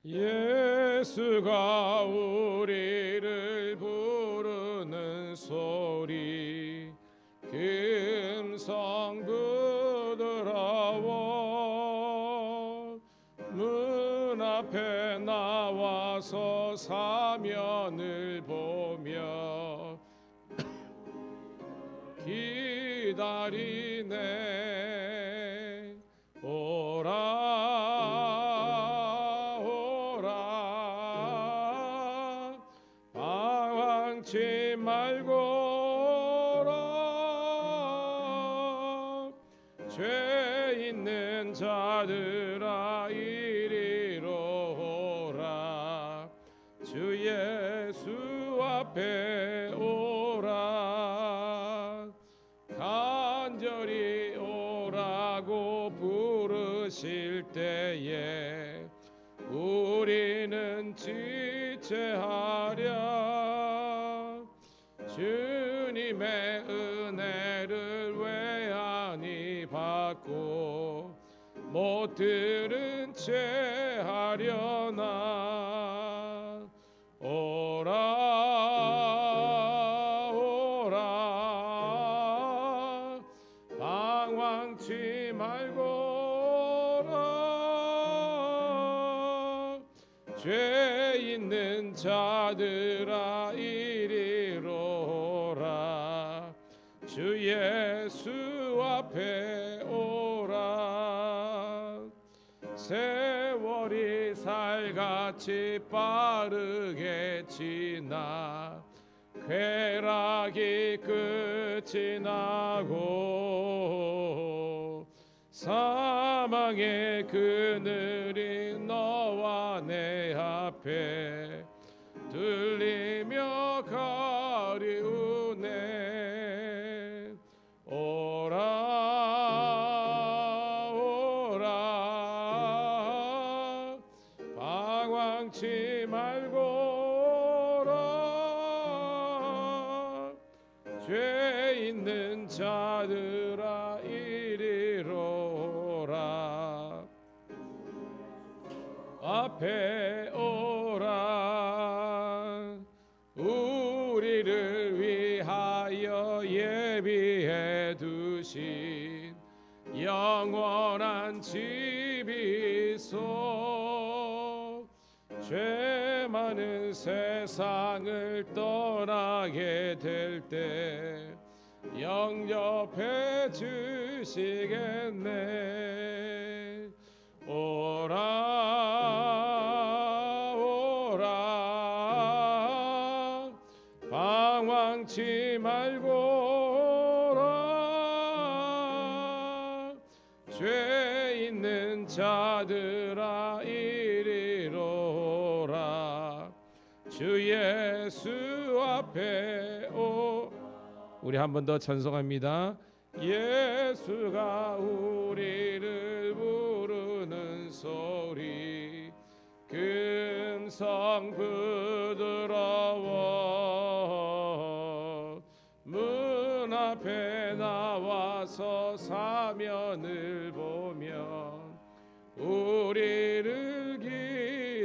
예수가 우리를 부르는 소리 금성 부드러워 문 앞에 나와서 사면을 보며 기다리네. 오라 오라 방황치 말고 오라 죄 있는 자들아 이리로 오라 주 예수 앞에 오라 간절히 오라고 부르실 때에 우리는 지체하랴. 주님의 은혜를 왜 아니 받고 못 들은 채 하려나. 오라 오라 방황치 말고 오라 죄 있는 자들아 이리로 오라 주 예수 앞에 오라. 세월이 살같이 빠르게 지나 쾌락이 끝이 나고 사망의 그늘이 너와 내 앞에 들리며 가리우네. 오라 오라 방황치 말고 오라 죄 있는 자들아 이리로 오라 앞에 오라. 우리를 위하여 예비해 두신 영원한 집이 있어. 죄 많은 세상을 떠나게 될 때 영접해 주시겠네. 오라 오라 방황치 말고 오라 죄 있는 자들아 이리로 오라 주 예수 앞에 오. 우리 한 번 더 찬송합니다. 예수가 우리를 부르는 소리 금성 부드러워 문 앞에 나와서 사면을 보면 우리를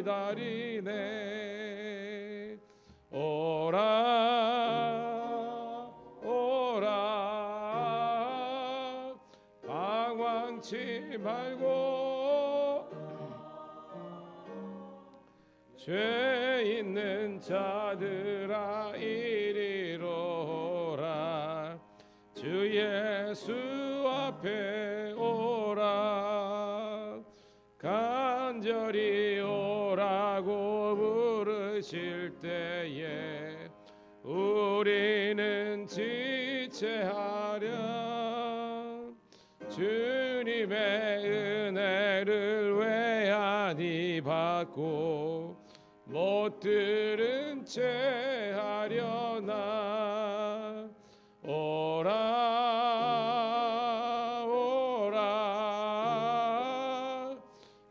기다리네. 오라 오라 방황치 말고 죄 있는 자들아 이리로 오라 주 예수 앞에 오라. 간절히 오라고 부르실 때에 우리는 지체하랴. 주님의 은혜를 왜 아니 받고 못 들은 채 하려나. 오라 오라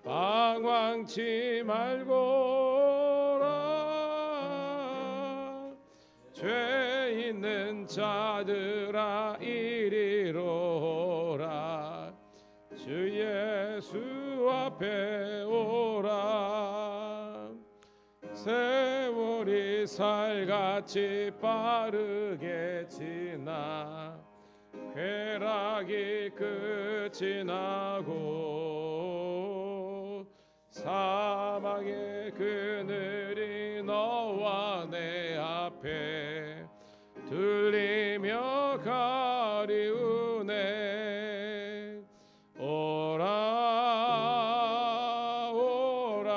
방황치 말고 오라 죄 있는 자들아 이리로 오라 주 예수 앞에 오라. 세월이 살같이 빠르게 지나 쾌락이 끝이 나고 사망의 그늘이 너와 내 앞에 들리며 가리우네. 오라 오라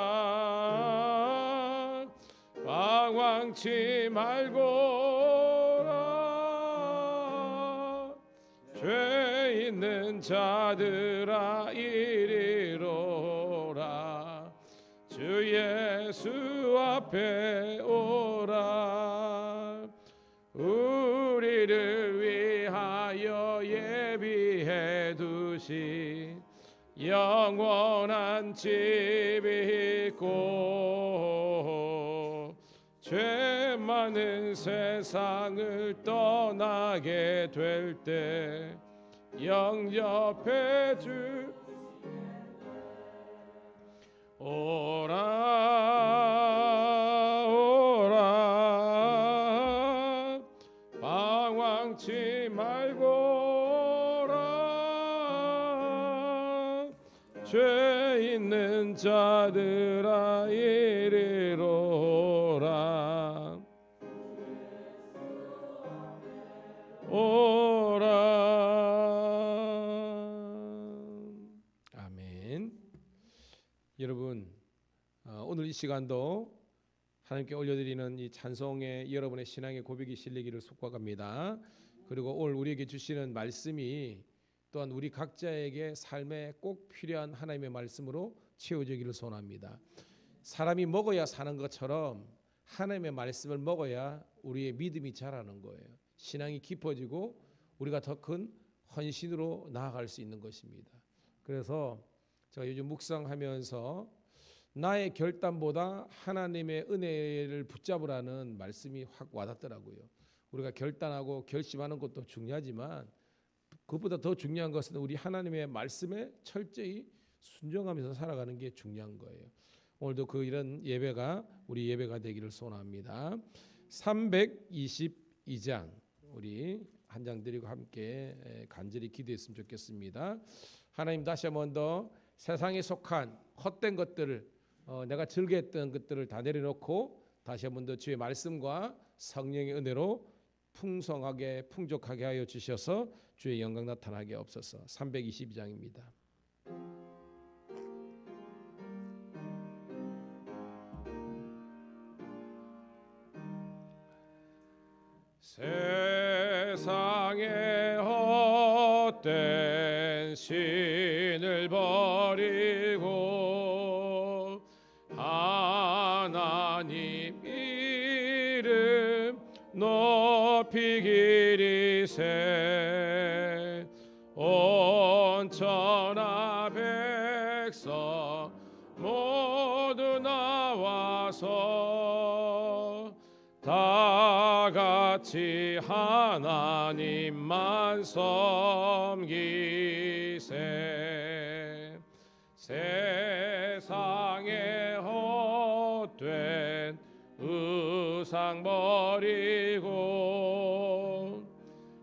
방황치 말고라. 죄 있는 자들아 이리로라. 주 예수 앞에 오라. 우리를 위하여 예비해 두신 영원한 집이 있고 죄 많은 세상을 떠나게 될 때 영접해 주 오라 오라 방황치 말고라. 죄 있는 자들아 이리로라. 오라. 아멘. 여러분, 오늘 이 시간도 하나님께 올려드리는 이 찬송에 여러분의 신앙의 고백이 실리기를 축복합니다. 그리고 오늘 우리에게 주시는 말씀이 또한 우리 각자에게 삶에 꼭 필요한 하나님의 말씀으로 채워지기를 소원합니다. 사람이 먹어야 사는 것처럼 하나님의 말씀을 먹어야 우리의 믿음이 자라는 거예요. 신앙이 깊어지고 우리가 더 큰 헌신으로 나아갈 수 있는 것입니다. 그래서 제가 요즘 묵상하면서 나의 결단보다 하나님의 은혜를 붙잡으라는 말씀이 확 와닿더라고요. 우리가 결단하고 결심하는 것도 중요하지만 그것보다 더 중요한 것은 우리 하나님의 말씀에 철저히 순종하면서 살아가는 게 중요한 거예요. 오늘도 이런 예배가 우리 예배가 되기를 소원합니다. 322장 우리 한 장 드리고 함께 간절히 기도했으면 좋겠습니다. 하나님, 다시 한번 더 세상에 속한 헛된 것들을 내가 즐겨했던 것들을 다 내려놓고 다시 한번 더 주의 말씀과 성령의 은혜로 풍성하게 풍족하게 하여 주셔서 주의 영광 나타나게 없어서. 322장입니다. 세상의 헛된 신을 버리고 하나님 이름 높이기리세. 온 천하 백성 모두 나와서 다 같이 하나님만 섬기세. 세상에 헛된 우상 버리고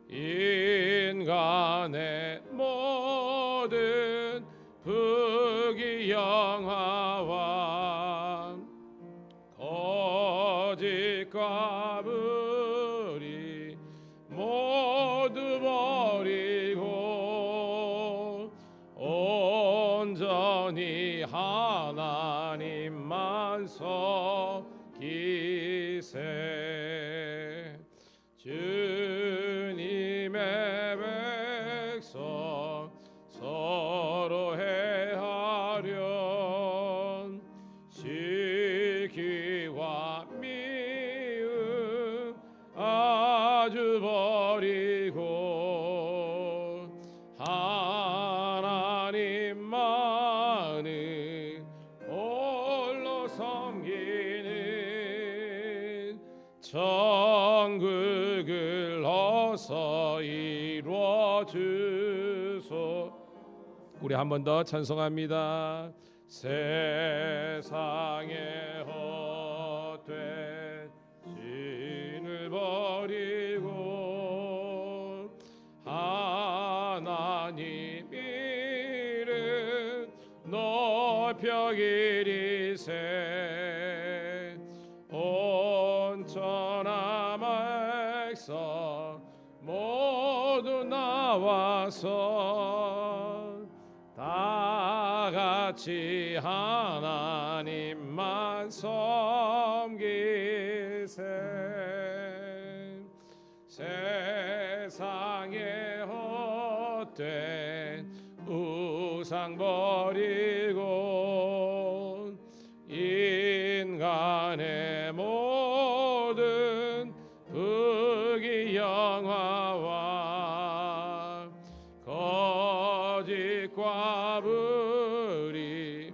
인간의 모든 부귀영화와 거짓과 불의 모두 버리고 온전히 하나님만 섬기세. 주님의 백성 서로 해하련 시기와 미움 아주 버리고 하나님만을 홀로 섬기는 천국을 어서 이루어 주소. 우리 한 번 더 찬송합니다. 세상의 벽이리세 온 천하 백성 모두 나와서 다 같이 하나님만 섬기세 세상에 헛된 우상 버리고 인간의 모든 부귀 영화와 거짓과 불의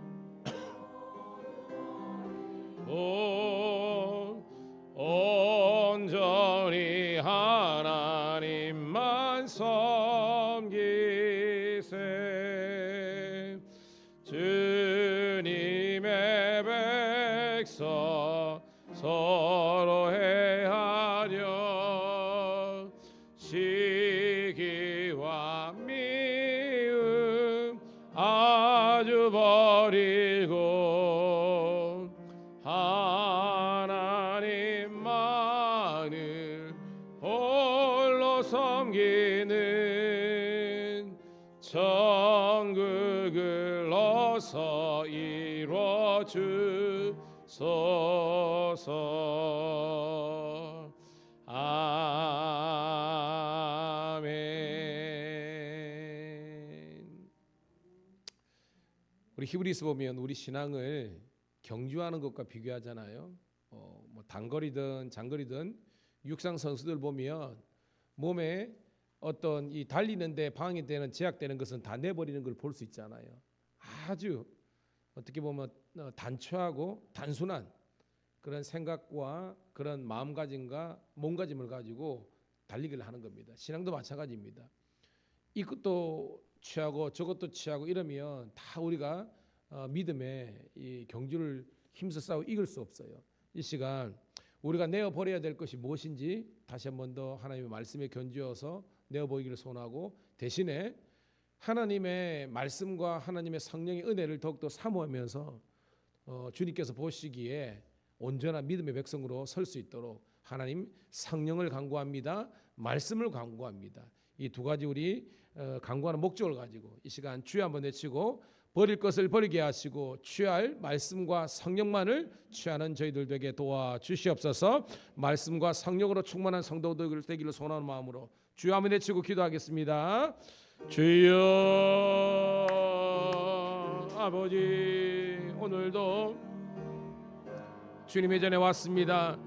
온전히 하나님만 섬기세 주님의 백성 서로 해하려 시기와 미움 아주 버리고 하나님만을 홀로 섬기는 천국을 어서 이루어 주소서. 아멘. 우리 히브리서 보면 우리 신앙을 경주하는 것과 비교하잖아요. 뭐 단거리든 장거리든 육상 선수들 보면 몸에 어떤 이 달리는데 방해되는 제약되는 것은 다 내버리는 걸 볼 수 있잖아요. 아주 어떻게 보면 단초하고 단순한 그런 생각과 그런 마음가짐과 몸가짐을 가지고 달리기를 하는 겁니다. 신앙도 마찬가지입니다. 이것도 취하고 저것도 취하고 이러면 다 우리가 믿음의 이 경주를 힘써 싸워 이길 수 없어요. 이 시간 우리가 내어버려야 될 것이 무엇인지 다시 한 번 더 하나님의 말씀에 견주어서 내어보이기를 소원하고, 대신에 하나님의 말씀과 하나님의 성령의 은혜를 더욱더 사모하면서 주님께서 보시기에 온전한 믿음의 백성으로 설 수 있도록 하나님 성령을 간구합니다. 말씀을 간구합니다. 이 두 가지 우리 간구하는 목적을 가지고 이 시간 주여 한번 외치고 버릴 것을 버리게 하시고 취할 말씀과 성령만을 취하는 저희들 되게 도와주시옵소서. 말씀과 성령으로 충만한 성도들 되기를 소원하는 마음으로 주여 한번 외치고 기도하겠습니다. 주여 아버지, 오늘도 주님의 전에 왔습니다.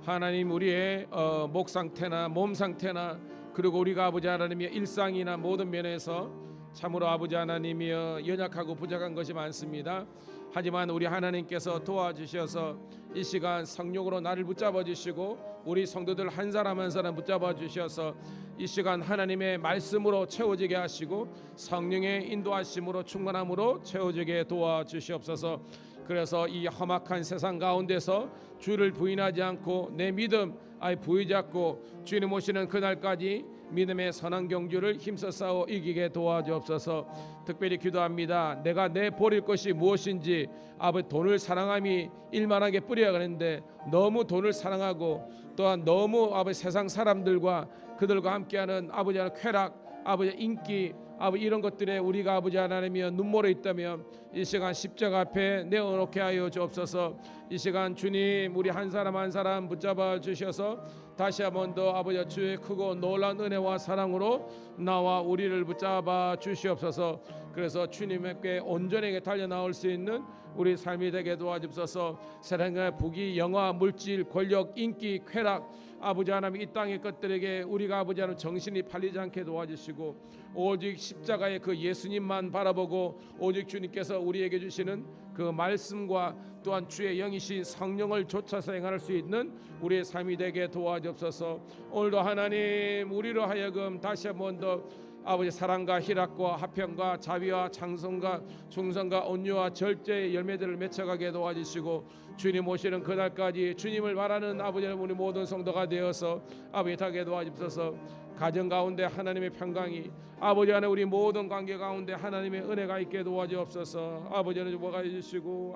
하나님, 우리의 목 상태나 몸 상태나 그리고 우리가 아버지 하나님의 일상이나 모든 면에서 참으로 아버지 하나님이여 연약하고 부족한 것이 많습니다. 하지만 우리 하나님께서 도와주셔서 이 시간 성령으로 나를 붙잡아 주시고 우리 성도들 한 사람 한 사람 붙잡아 주셔서 이 시간 하나님의 말씀으로 채워지게 하시고 성령의 인도하심으로 충만함으로 채워지게 도와주시옵소서. 그래서 이 험악한 세상 가운데서 주를 부인하지 않고 내 믿음 부여잡고 주님 오시는 그날까지 믿음의 선한 경주를 힘써 싸워 이기게 도와주옵소서. 특별히 기도합니다. 내가 내 버릴 것이 무엇인지, 아버지 돈을 사랑함이 일만하게 뿌려가는데 너무 돈을 사랑하고 또한 너무 아버지 세상 사람들과 그들과 함께하는 아버지 하나님 쾌락, 아버지 인기, 아버지 이런 것들에 우리가 아버지 하나님이여 눈물에 있다면 이 시간 십자가 앞에 내어놓게 하여 주옵소서. 이 시간 주님 우리 한 사람 한 사람 붙잡아 주셔서 다시 한번 더 아버지 주의 크고 놀라운 은혜와 사랑으로 나와 우리를 붙잡아 주시옵소서. 그래서 주님께 온전하게 달려나올 수 있는 우리 삶이 되게 도와주옵소서. 세상의 부귀 영화 물질 권력 인기 쾌락 아버지 하나님 이 땅의 것들에게 우리가 아버지 하나님 정신이 팔리지 않게 도와주시고 오직 십자가의 그 예수님만 바라보고 오직 주님께서 우리에게 주시는 그 말씀과 또한 주의 영이신 성령을 좇아서 행할 수 있는 우리의 삶이 되게 도와주옵소서. 오늘도 하나님 우리로 하여금 다시 한번 더 아버지 사랑과 희락과 화평과 자비와 장성과 충성과 온유와 절제의 열매들을 맺혀가게 도와주시고 주님 오시는 그날까지 주님을 바라는 아버지 우리 모든 성도가 되어서 아버지 타게 도와주옵소서. 가정 가운데 하나님의 평강이, 아버지 안에 우리 모든 관계 가운데 하나님의 은혜가 있게 도와주옵소서. 아버지 하나님 주시고 주시고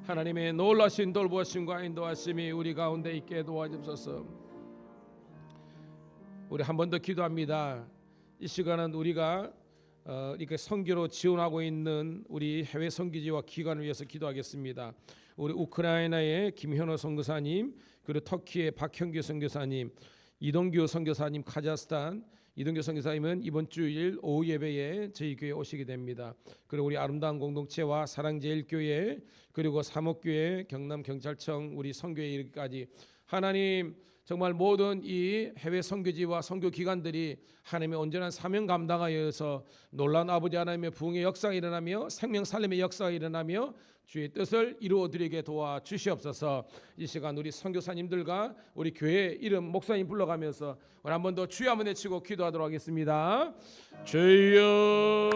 하나님의 놀라신 돌보심과 인도하심이 우리 가운데 있게 도와주옵소서. 우리 한 번 더 기도합니다. 이 시간은 우리가 이렇게 선교로 지원하고 있는 우리 해외 선교지와 기관을 위해서 기도하겠습니다. 우리 우크라이나의 김현호 선교사님, 그리고 터키의 박형규 선교사님, 이동규 선교사님, 카자흐스탄 이동규 선교사님은 이번 주일 오후 예배에 저희 교회에 오시게 됩니다. 그리고 우리 아름다운 공동체와 사랑제일교회, 그리고 사목교회, 경남경찰청 우리 선교회 이르기까지 하나님 정말 모든 이 해외 선교지와 선교 기관들이 하나님의 온전한 사명 감당하여서 놀라운 아버지 하나님의 부흥의 역사가 일어나며 생명 살림의 역사가 일어나며 주의 뜻을 이루어드리게 도와주시옵소서. 이 시간 우리 선교사님들과 우리 교회 이름 목사님 불러가면서 우리 한 번 더 주여 한번 외치고 기도하도록 하겠습니다. 주여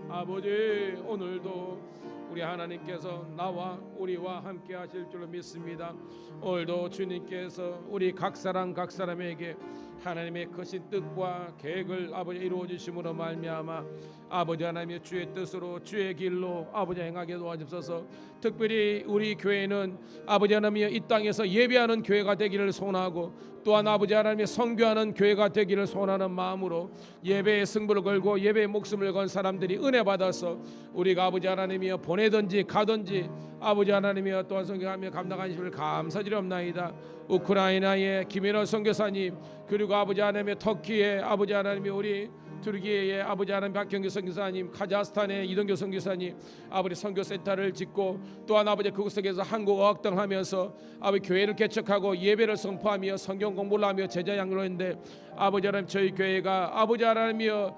아버지 오늘도 우리 하나님께서 나와 우리와 함께 하실 줄로 믿습니다. 오늘도 주님께서 우리 각 사람에게 하나님의 크신 뜻과 계획을 아버지 이루어 주심으로 말미암아 아버지 하나님의 주의 뜻으로 주의 길로 아버지 행하게 도와주옵소서. 특별히 우리 교회는 아버지 하나님의 이 땅에서 예배하는 교회가 되기를 소원하고 또한 아버지 하나님의 선교하는 교회가 되기를 소원하는 마음으로 예배의 승부를 걸고 예배의 목숨을 건 사람들이 은혜 받아서 우리가 아버지 하나님이여 보내든지 가든지 아버지 하나님이여 또한 선교하며 감당하시기를 감사드리옵나이다. 우크라이나의 김현호 선교사님, 그리고 아버지 하나님의 터키의 아버지 하나님의 우리 투르기의 아버지 하나님 박경규 선교사님, 카자흐스탄의 이동규 선교사님 아버지 선교센터를 짓고 또한 아버지 그곳에서 한국어 학당하면서 아버지 교회를 개척하고 예배를 선포하며 성경 공부를 하며 제자 양육을 했는데 아버지 하나님 저희 교회가 아버지 하나님이여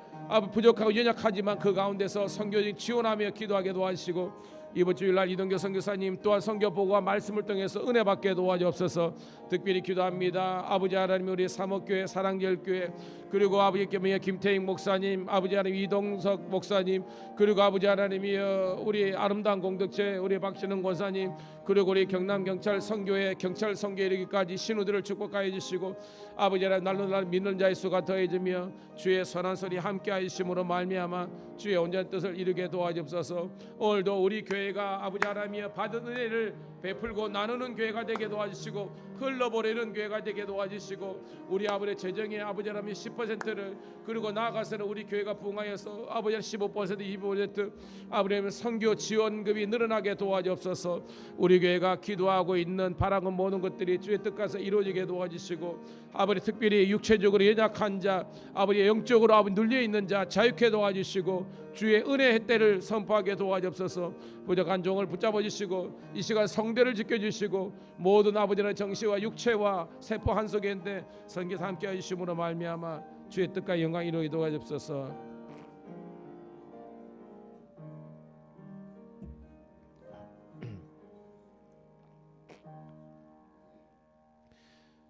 부족하고 연약하지만 그 가운데서 선교직 지원하며 기도하게 도와주시고 이번 주일날 이동규 선교사님 또한 선교 보고와 말씀을 통해서 은혜 받게 도와주옵소서. 특별히 기도합니다. 아버지 하나님 우리 사목교회 사랑제일교회 그리고 아버지 김태익 목사님, 아버지 하나님 이동석 목사님, 그리고 아버지 하나님이여 우리 아름다운 공동체 우리 박신흥 권사님, 그리고 우리 경남경찰 선교회 경찰 선교에 이르기까지 신우들을 축복하여 주시고 아버지 하나님 날로 날 믿는 자의 수가 더해지며 주의 선한 소리 함께 하심으로 말미암아 주의 온전한 뜻을 이루게 도와주옵소서. 오늘도 우리 교회가 아버지 하나님이여 받은 은혜를 베풀고 나누는 교회가 되게 도와주시고 흘러보내는 교회가 되게 도와주시고 우리 아버지 재정의 아버지 하나님 10%를 그리고 나아가서는 우리 교회가 부흥하여서 아버지 15% 25% 아버지 하나님 선교 지원금이 늘어나게 도와주옵소서. 우리 교회가 기도하고 있는 바라는 모든 것들이 주의 뜻과서 이루어지게 도와주시고 아버지 특별히 육체적으로 연약한 자 아버지 영적으로 아버지 눌려 있는 자 자유케 도와주시고 주의 은혜의 때를 선포하게 도와주옵소서. 부족한 종을 붙잡아 주시고 이 시간 성대를 지켜주시고 모든 아버지의 정신과 육체와 세포 한 속에 있는데 성교사 함께 하심으로 말미암아 주의 뜻과 영광이 이루어지게 도와주옵소서.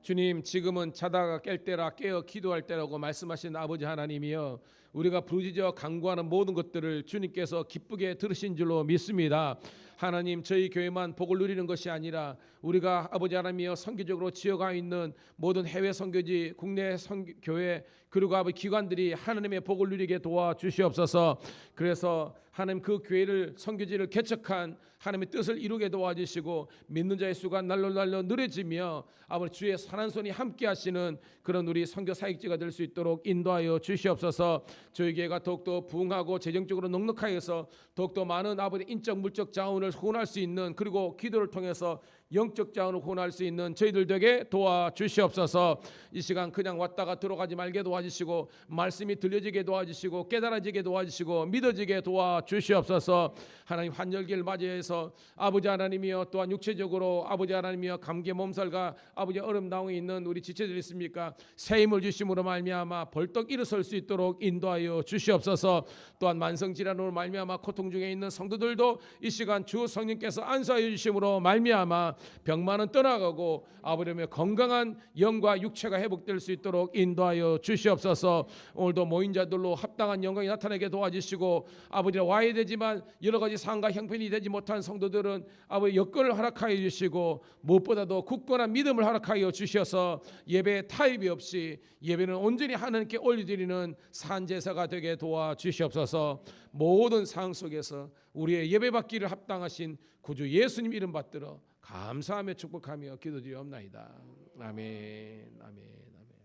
주님 지금은 자다가 깰 때라 깨어 기도할 때라고 말씀하신 아버지 하나님이여 우리가 부르짖어 간구하는 모든 것들을 주님께서 기쁘게 들으신 줄로 믿습니다. 하나님 저희 교회만 복을 누리는 것이 아니라 우리가 아버지 하나님이여 선교적으로 지어가 있는 모든 해외 선교지 국내 교회 그리고 아버지 기관들이 하나님의 복을 누리게 도와주시옵소서. 그래서 하나님 그 교회를 선교지를 개척한 하나님의 뜻을 이루게 도와주시고 믿는 자의 수가 날로 늘어지며 아버지 주의 선한 손이 함께 하시는 그런 우리 선교 사역지가 될 수 있도록 인도하여 주시옵소서. 저희 교회가 더욱더 부흥하고 재정적으로 넉넉하여서 더욱더 많은 아버지 인적 물적 자원을 후원할 수 있는 그리고 기도를 통해서 영적 자원을 후원할 수 있는 저희들 되게 도와주시옵소서. 이 시간 그냥 왔다가 들어가지 말게 도와주시고 말씀이 들려지게 도와주시고 깨달아지게 도와주시고 믿어지게 도와주시옵소서. 하나님 환절기를 맞이해서 아버지 하나님이여 또한 육체적으로 아버지 하나님이여 감기 몸살과 아버지 얼음 당에 있는 우리 지체들 있습니까? 새 힘을 주심으로 말미암아 벌떡 일어설 수 있도록 인도하여 인도하여 주시옵소서. 또한 만성질환으로 말미암아 고통 중에 있는 성도들도 이 시간 주 성령께서 안수하여 주심으로 말미암아 병만은 떠나가고 아버지의 건강한 영과 육체가 회복될 수 있도록 인도하여 주시옵소서. 오늘도 모인 자들로 합당한 영광이 나타나게 도와주시고 아버지 와야 되지만 여러 가지 상황과 형편이 되지 못한 성도들은 아버지 여건을 허락하여 주시고 무엇보다도 굳건한 믿음을 허락하여 주셔서 예배 타협이 없이 예배는 온전히 하나님께 올려드리는 산제사가 되게 도와주시옵소서. 모든 상황 속에서 우리의 예배받기를 합당하신 구주 예수님 이름 받들어 감사하며 축복하며 기도드리옵나이다. 아멘, 아멘, 아멘.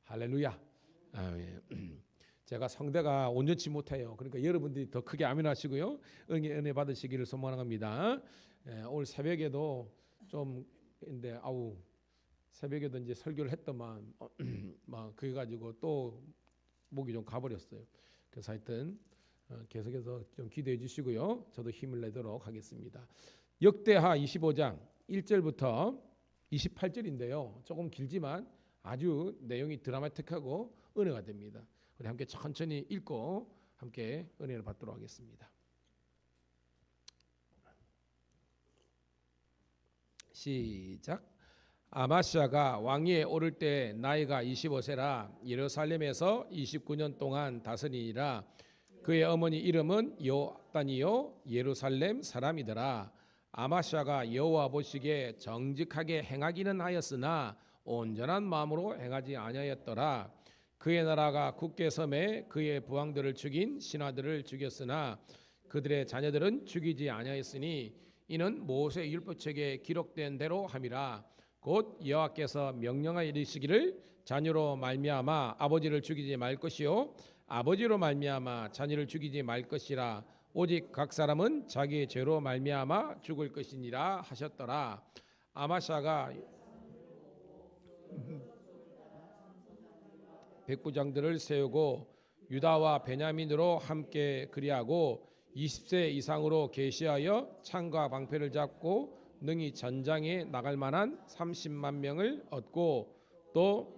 할렐루야. 아멘. 제가 성대가 온전치 못해요. 그러니까 여러분들이 더 크게 아멘하시고요. 은혜 받으시기를 소망합니다. 오늘 새벽에도 좀 근데 새벽에도 이제 설교를 했더만 막 그래 가지고 또 목이 좀 가버렸어요. 그래서 하여튼 계속해서 좀 기도해 주시고요. 저도 힘을 내도록 하겠습니다. 역대하 25장 1절부터 28절인데요. 조금 길지만 아주 내용이 드라마틱하고 은혜가 됩니다. 우리 함께 천천히 읽고 함께 은혜를 받도록 하겠습니다. 시작. 아마시아가 왕위에 오를 때 나이가 25세라 예루살렘에서 29년 동안 다스리니라. 그의 어머니 이름은 요단이요 예루살렘 사람이더라. 아마시아가 여호와 보시기에 정직하게 행하기는 하였으나 온전한 마음으로 행하지 아니하였더라. 그의 나라가 굳게 섬에 그의 부왕들을 죽인 신하들을 죽였으나 그들의 자녀들은 죽이지 아니하였으니 이는 모세 율법책에 기록된 대로 함이라. 곧 여호와께서 명령하여 이르시기를 자녀로 말미암아 아버지를 죽이지 말 것이요 아버지로 말미암아 자녀를 죽이지 말 것이라. 오직 각 사람은 자기의 죄로 말미암아 죽을 것이니라 하셨더라. 아마시아가 백부장들을 세우고 유다와 베냐민으로 함께 그리하고 20세 이상으로 계시하여 창과 방패를 잡고 능히 전장에 나갈 만한 30만 명을 얻고 또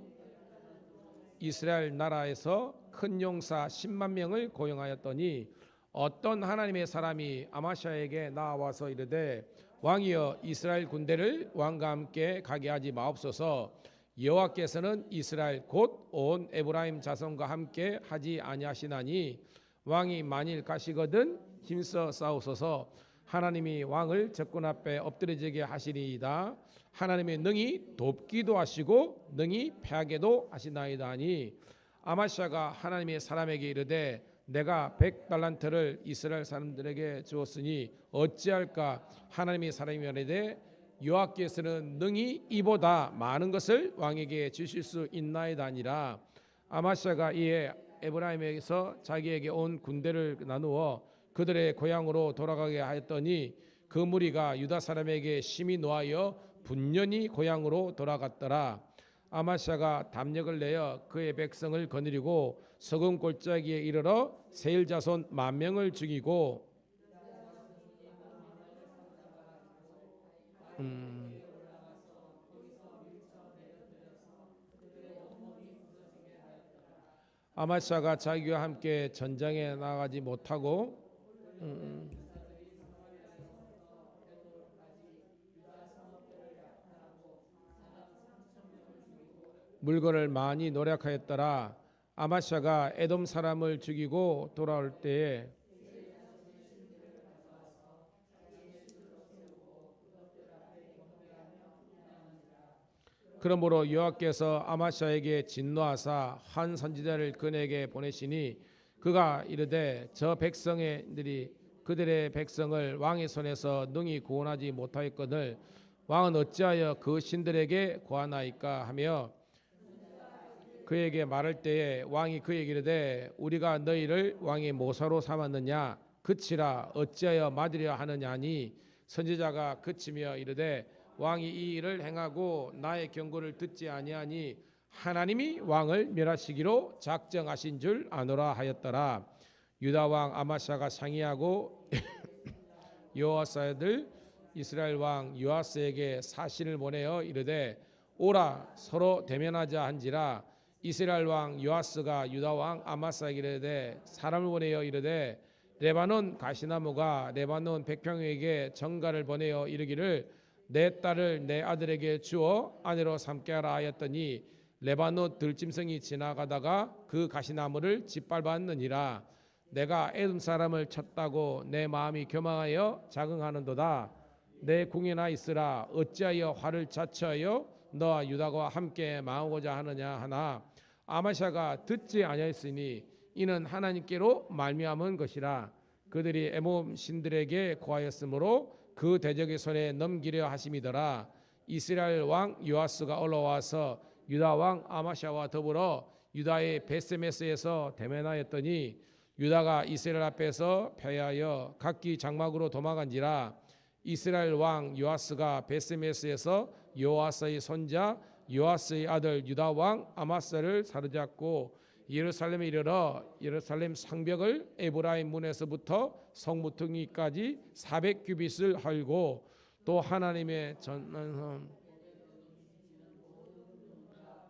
이스라엘 나라에서 큰 용사 10만 명을 고용하였더니 어떤 하나님의 사람이 아마시아에게 나와서 이르되 왕이여 이스라엘 군대를 왕과 함께 가게 하지 마옵소서. 여호와께서는 이스라엘 곧 온 에브라임 자손과 함께 하지 아니하시나니 왕이 만일 가시거든 힘써 싸우소서. 하나님이 왕을 적군 앞에 엎드려지게 하시리이다. 하나님의 능히 돕기도 하시고 능히 패하게도 하시나이다 하니 아마시아가 하나님의 사람에게 이르되 내가 100달란트를 이스라엘 사람들에게 주었으니 어찌할까. 하나님의 사람이 이르되 여호와께서는 능히 이보다 많은 것을 왕에게 주실 수 있나이다 하니라. 아마시아가 이에 에브라임에서 자기에게 온 군대를 나누어 그들의 고향으로 돌아가게 하였더니 그 무리가 유다 사람에게 심히 노하여 분연히 고향으로 돌아갔더라. 아마시아가 담력을 내어 그의 백성을 거느리고 서금 골짜기에 이르러 세일 자손 10,000명을 죽이고 아마시아가 자기와 함께 전장에 나가지 못하고 물건을 많이 노력하였더라. 아마시아가 에돔 사람을 죽이고 돌아올 때에 그러므로 여호와께서 아마시아에게 진노하사 한 선지자를 그에게 보내시니 그가 이르되 저 백성들이 그들의 백성을 왕의 손에서 능히 구원하지 못하였거늘 왕은 어찌하여 그 신들에게 구하나이까 하며 그에게 말할 때에 왕이 그에게 이르되 우리가 너희를 왕의 모사로 삼았느냐 그치라 어찌하여 맞으려 하느냐니 선지자가 그치며 이르되 왕이 이 일을 행하고 나의 경고를 듣지 아니하니 하나님이 왕을 멸하시기로 작정하신 줄 아노라 하였더라. 유다 왕 아마시아가 상의하고 여호와스의 아들 이스라엘 왕 요아스에게 사신을 보내어 이르되 오라 서로 대면하자 한지라. 이스라엘 왕 요아스가 유다 왕 아마스에게 이르되 사람을 보내어 이르되 레바논 가시나무가 레바논 백평에게 전가를 보내어 이르기를 내 딸을 내 아들에게 주어 아내로 삼게 하라 하였더니 레바논 들짐승이 지나가다가 그 가시나무를 짓밟았느니라. 내가 에돔 사람을 쳤다고 내 마음이 교망하여 자긍하는도다. 내 궁에나 있으라. 어찌하여 화를 자처하여 너와 유다와 함께 망하고자 하느냐 하나 아마샤가 듣지 아니하였으니 이는 하나님께로 말미암은 것이라. 그들이 에돔 신들에게 고하였으므로 그 대적의 손에 넘기려 하심이더라. 이스라엘 왕 요아스가 올라와서 유다 왕 아마샤와 더불어 유다의 베스메스에서 대면하였더니 유다가 이스라엘 앞에서 패하여 각기 장막으로 도망한지라. 이스라엘 왕 요아스가 베스메스에서 요아스의 손자 요아스의 아들 유다 왕 아마스를 사로잡고 예루살렘에 이르러 예루살렘 상벽을 에브라임 문에서부터 성무퉁이까지 400규빗을 헐고 또 하나님의 전한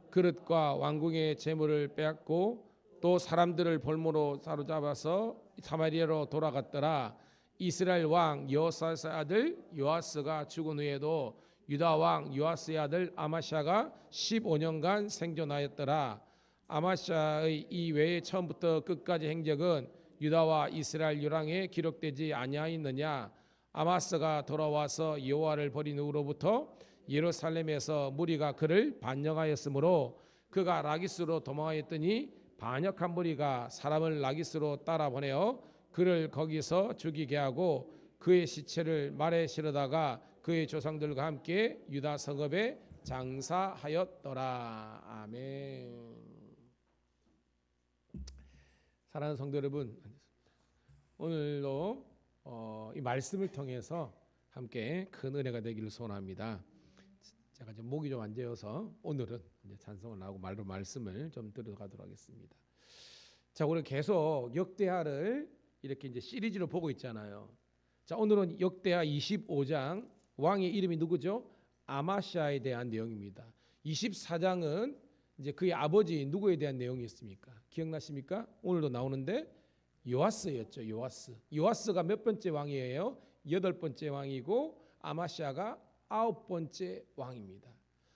그릇과 왕궁의 재물을 빼앗고 또 사람들을 볼모로 사로잡아서 사마리아로 돌아갔더라. 이스라엘 왕 여호사스의 아들 요아스가 죽은 후에도 유다 왕 요아스의 아들 아마샤가 15년간 생존하였더라. 아마샤의 이 외에 처음부터 끝까지 행적은 유다와 이스라엘 유랑에 기록되지 아니하였느냐. 아마스가 돌아와서 여호와를 버린 후로부터 예루살렘에서 무리가 그를 반역하였으므로 그가 라기스로 도망하였더니 반역한 무리가 사람을 라기스로 따라 보내어 그를 거기서 죽이게 하고 그의 시체를 말에 실어다가 그의 조상들과 함께 유다 성읍에 장사하였더라. 아멘. 사랑하는 성도 여러분, 오늘도 이 말씀을 통해서 함께 큰 은혜가 되기를 소원합니다. 제가 좀 목이 좀 안 좋아서 오늘은 이제 찬송을 하고 말씀을 좀 들어가도록 하겠습니다. 자, 우리 계속 역대하를 이렇게 이제 시리즈로 보고 있잖아요. 자, 오늘은 역대하 25장 왕의 이름이 누구죠? 아마샤에 대한 내용입니다. 24장은 이제 그의 아버지 누구에 대한 내용이 있습니까? 기억나십니까? 오늘도 나오는데 요아스였죠. 요아스가 몇 번째 왕이에요? 8번째 왕이고 아마샤가 9번째 왕입니다.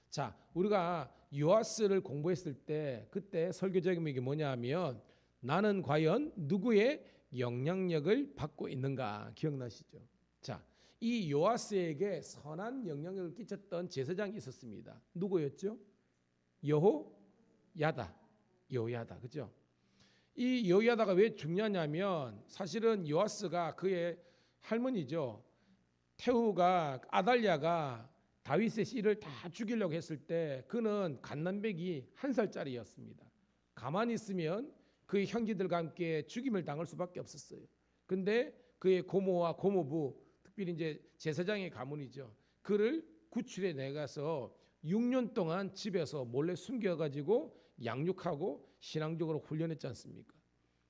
자, 우리가 요아스를 공부했을 때 그때 설교 제목이 뭐냐 하면 나는 과연 누구의 영향력을 받고 있는가 기억나시죠? 자, 이 요아스에게 선한 영향력을 끼쳤던 제사장이 있었습니다. 누구였죠? 여호야다, 그죠? 이 여호야다가 왜 중요하냐면 사실은 요아스가 그의 할머니죠. 태후가 아달랴가 다윗의 씨를 다 죽이려고 했을 때 그는 갓난배기 1살짜리였습니다. 가만히 있으면 그의 형제들과 함께 죽임을 당할 수밖에 없었어요. 근데 그의 고모와 고모부, 특별히 이제 제사장의 가문이죠. 그를 구출해 내가서 6년 동안 집에서 몰래 숨겨가지고 양육하고 신앙적으로 훈련했지 않습니까?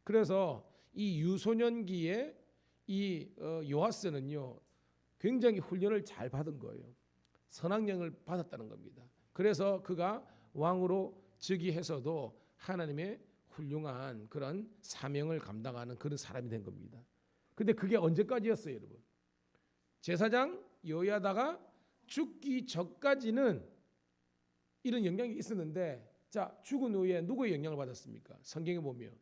그래서 이 유소년기에 이 요아스는요 굉장히 훈련을 잘 받은 거예요. 선악령을 받았다는 겁니다. 그래서 그가 왕으로 즉위해서도 하나님의 훌륭한 그런 사명을 감당하는 그런 사람이 된 겁니다. 근데 그게 언제까지였어요, 여러분? 제사장 여호야다가 죽기 전까지는 이런 영향이 있었는데 자, 죽은 후에 누구의 영향을 받았습니까? 성경에 보면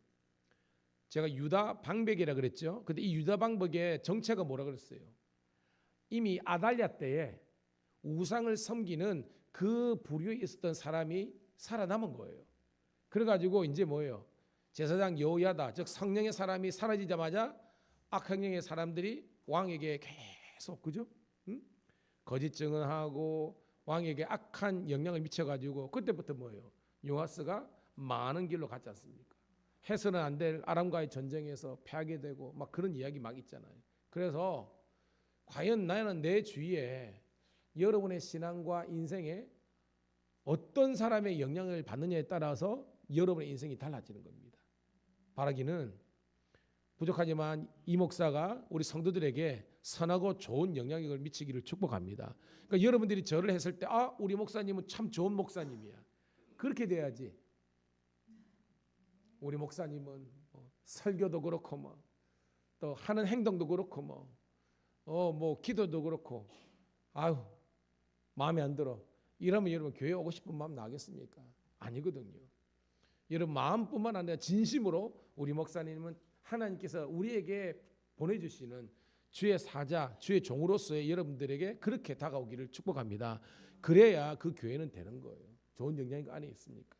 제가 유다 방백이라 그랬죠. 근데 이 유다 방백의 정체가 뭐라 그랬어요? 이미 아달랴 때에 우상을 섬기는 그 부류에 있었던 사람이 살아남은 거예요. 그래가지고 이제 뭐예요? 제사장 여호야다, 즉 성령의 사람이 사라지자마자 악행령의 사람들이 왕에게 계속 그죠? 거짓 증언하고 왕에게 악한 영향을 미쳐가지고 그때부터 뭐예요? 요아스가 많은 길로 갔지 않습니까? 해서는 안 될 아람과의 전쟁에서 패하게 되고 막 그런 이야기 막 있잖아요. 그래서 과연 나는 내 주위에 여러분의 신앙과 인생에 어떤 사람의 영향을 받느냐에 따라서 여러분의 인생이 달라지는 겁니다. 바라기는 부족하지만 이 목사가 우리 성도들에게 선하고 좋은 영향력을 미치기를 축복합니다. 그러니까 여러분들이 저를 했을 때 우리 목사님은 참 좋은 목사님이야. 그렇게 돼야지. 우리 목사님은 설교도 그렇고 또 하는 행동도 그렇고 뭐 기도도 그렇고 아유 마음에 안 들어. 이러면 여러분 교회 오고 싶은 마음 나겠습니까? 아니거든요. 여러분 마음뿐만 아니라 진심으로 우리 목사님은 하나님께서 우리에게 보내주시는 주의 사자, 주의 종으로서의 여러분들에게 그렇게 다가오기를 축복합니다. 그래야 그 교회는 되는 거예요. 좋은 영향이 그 안에 있으니까.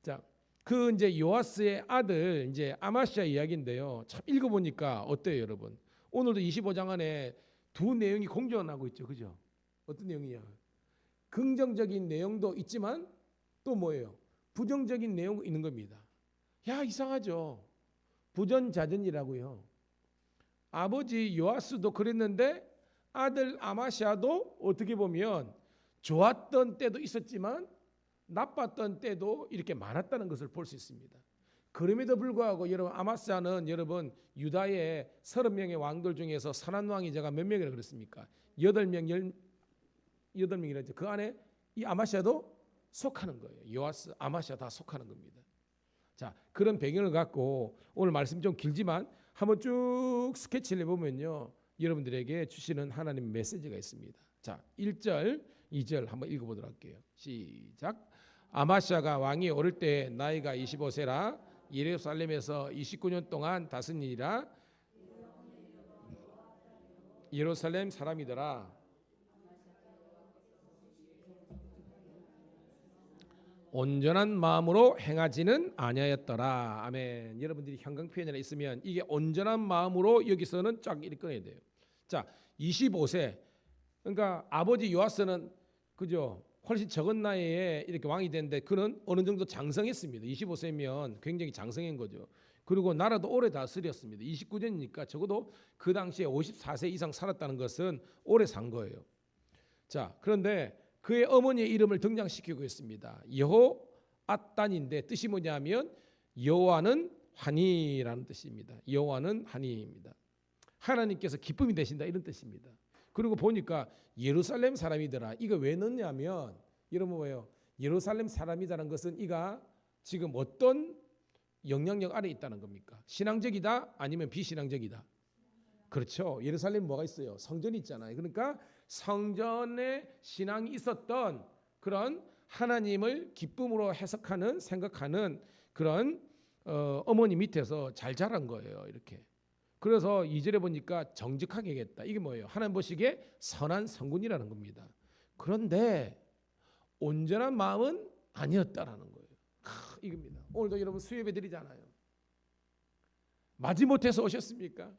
자, 그 이제 요아스의 아들 이제 아마시아 이야기인데요. 참 읽어보니까 어때요, 여러분? 오늘도 25장 안에 두 내용이 공존하고 있죠, 그죠? 어떤 내용이야? 긍정적인 내용도 있지만 또 뭐예요? 부정적인 내용이 있는 겁니다. 야, 이상하죠? 부전자전이라고요. 아버지 요아스도 그랬는데 아들 아마시아도 어떻게 보면 좋았던 때도 있었지만 나빴던 때도 이렇게 많았다는 것을 볼 수 있습니다. 그럼에도 불구하고 여러분 아마시아는 여러분 유다의 30명의 왕들 중에서 선한 왕이 제가 몇 명이라고 그랬습니까? 8명이라죠. 그 안에 이 아마시아도 속하는 거예요. 요아스, 아마시아 다 속하는 겁니다. 자, 그런 배경을 갖고 오늘 말씀 좀 길지만 한번 쭉 스케치를 해보면요. 여러분들에게 주시는 하나님의 메시지가 있습니다. 자, 1절, 2절 한번 읽어보도록 할게요. 시작. 아마시아가 왕이 오를 때 나이가 25세라 예루살렘에서 29년 동안 다스리니라. 예루살렘 사람이더라. 온전한 마음으로 행하지는 아니하였더라. 아멘. 여러분들이 형광 표현에 있으면 이게 온전한 마음으로 여기서는 쫙 이렇게 꺼내야 돼요. 자, 25세. 그러니까 아버지 요아스는 그죠? 훨씬 적은 나이에 이렇게 왕이 됐는데 그는 어느 정도 장성했습니다. 25세면 굉장히 장성한 거죠. 그리고 나라도 오래 다스렸습니다. 29년이니까 적어도 그 당시에 54세 이상 살았다는 것은 오래 산 거예요. 자, 그런데 그의 어머니의 이름을 등장시키고 있습니다. 여호앗단인데 뜻이 뭐냐면 여호와는 환희라는 뜻입니다. 여호와는 환희입니다. 하나님께서 기쁨이 되신다 이런 뜻입니다. 그리고 보니까 예루살렘 사람이더라. 이거 왜 넣냐면 여러분 뭐예요? 예루살렘 사람이라는 것은 이가 지금 어떤 영향력 아래 있다는 겁니까? 신앙적이다 아니면 비신앙적이다? 그렇죠. 예루살렘 뭐가 있어요? 성전이 있잖아요. 그러니까 성전에 신앙이 있었던 그런 하나님을 기쁨으로 해석하는 생각하는 그런 어머니 밑에서 잘 자란 거예요. 이렇게. 그래서 2절에 보니까 정직하게 하겠다. 이게 뭐예요? 하나님 보시기에 선한 성군이라는 겁니다. 그런데 온전한 마음은 아니었다라는 거예요. 이겁니다. 오늘도 여러분 수요예배 드리잖아요. 마지못해서 오셨습니까?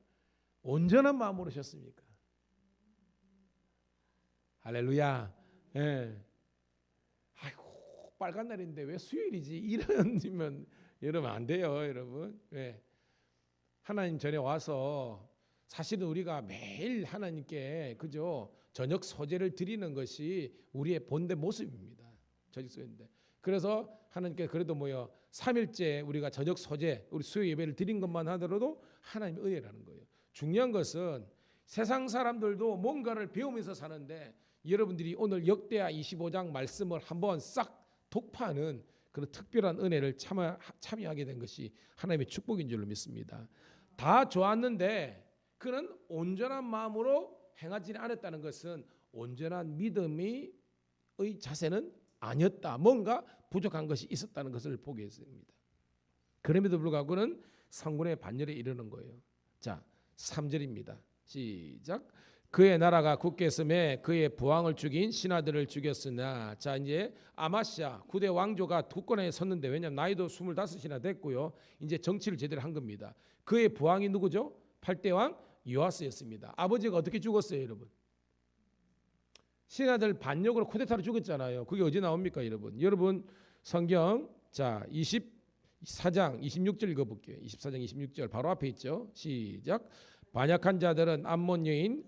온전한 마음으로 오셨습니까? 할렐루야. 예. 아이고 빨간 날인데 왜 수요일이지? 이러면 여러분 안 돼요, 여러분. 왜? 하나님 전에 와서 사실은 우리가 매일 하나님께 그죠? 저녁 소제를 드리는 것이 우리의 본대 모습입니다. 저녁 소제인데. 그래서 하나님께 그래도 뭐요? 3일째 우리가 저녁 소제, 우리 수요 예배를 드린 것만 하더라도 하나님의 은혜라는 거예요. 중요한 것은 세상 사람들도 뭔가를 배우면서 사는데 여러분들이 오늘 역대하 25장 말씀을 한번 싹 독파하는 그런 특별한 은혜를 참여하게 된 것이 하나님의 축복인 줄로 믿습니다. 다 좋았는데 그는 온전한 마음으로 행하지 않았다는 것은 온전한 믿음의 자세는 아니었다. 뭔가 부족한 것이 있었다는 것을 보게 했습니다. 그럼에도 불구하고 그는 성군의 반열에 이르는 거예요. 자, 3절입니다. 시작. 그의 나라가 굳게 서매 그의 부왕을 죽인 신하들을 죽였으나. 자, 이제 아마시아 9대 왕조가 굳건하게 섰는데 왜냐하면 나이도 25이나 됐고요. 이제 정치를 제대로 한 겁니다. 그의 부왕이 누구죠? 8대 왕 요아스였습니다. 아버지가 어떻게 죽었어요, 여러분? 신하들 반역으로 쿠데타로 죽었잖아요. 그게 어디 나옵니까, 여러분? 여러분 성경 자 24장 26절 읽어볼게요. 24장 26절 바로 앞에 있죠. 시작. 반역한 자들은 암몬 여인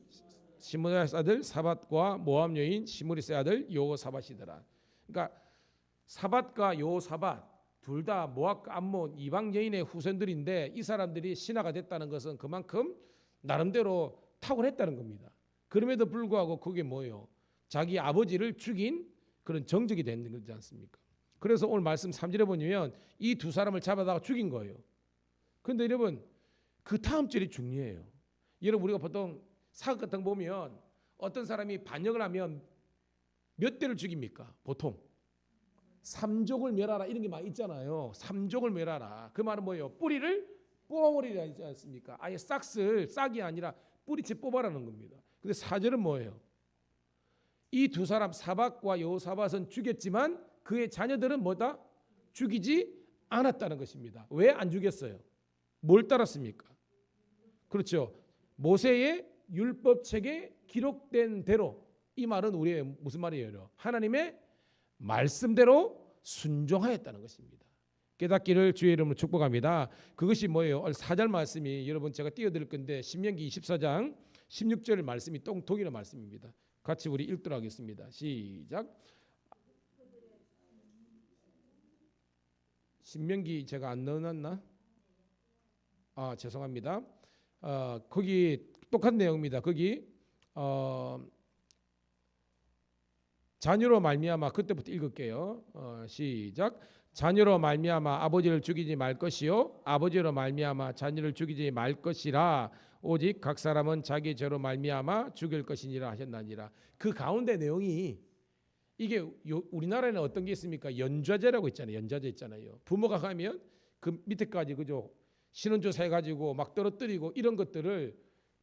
시므리스 아들 사밧과 모압 여인 시므리스 아들 여호사밧이더라. 그러니까 사밧과 여호사밧 둘 다 모압과 암몬 이방 여인의 후손들인데 이 사람들이 신하가 됐다는 것은 그만큼 나름대로 탁월했다는 겁니다. 그럼에도 불구하고 그게 뭐예요? 자기 아버지를 죽인 그런 정적이 되는 거지 않습니까? 그래서 오늘 말씀 3절에 보면 이 두 사람을 잡아다가 죽인 거예요. 그런데 여러분 그 다음 절이 중요해요. 여러분 우리가 보통 사극 같은 거 보면 어떤 사람이 반역을 하면 몇 대를 죽입니까? 보통 삼족을 멸하라 이런 게 많이 있잖아요. 삼족을 멸하라. 그 말은 뭐예요? 뿌리를 뽑아버리라 있지 않습니까? 아예 싹이 아니라 뿌리채 뽑아라는 겁니다. 근데 4절은 뭐예요? 이 두 사람 사밧과 여호사밧은 죽였지만 그의 자녀들은 뭐다? 죽이지 않았다는 것입니다. 왜 안 죽였어요? 뭘 따랐습니까? 그렇죠. 모세의 율법책에 기록된 대로, 이 말은 우리의 무슨 말이에요? 하나님의 말씀대로 순종하였다는 것입니다. 깨닫기를 주의 이름으로 축복합니다. 그것이 뭐예요? 4절 말씀이 여러분 제가 띄워드릴 건데 신명기 24장 16절 말씀이 동일한 말씀입니다. 같이 우리 읽도록 하겠습니다. 시작. 신명기 제가 안 넣어놨나? 죄송합니다. 거기 똑같은 내용입니다. 거기 자녀로 말미암아, 그때부터 읽을게요. 시작. 자녀로 말미암아 아버지를 죽이지 말 것이요 아버지로 말미암아 자녀를 죽이지 말 것이라. 오직 각 사람은 자기 죄로 말미암아 죽일 것이니라 하셨나니라. 그 가운데 내용이 이게 우리나라에는 어떤 게 있습니까? 연좌제라고 있잖아요. 연좌제 있잖아요. 부모가 가면 그 밑에까지 그죠? 신원조사 해가지고 막 떨어뜨리고 이런 것들을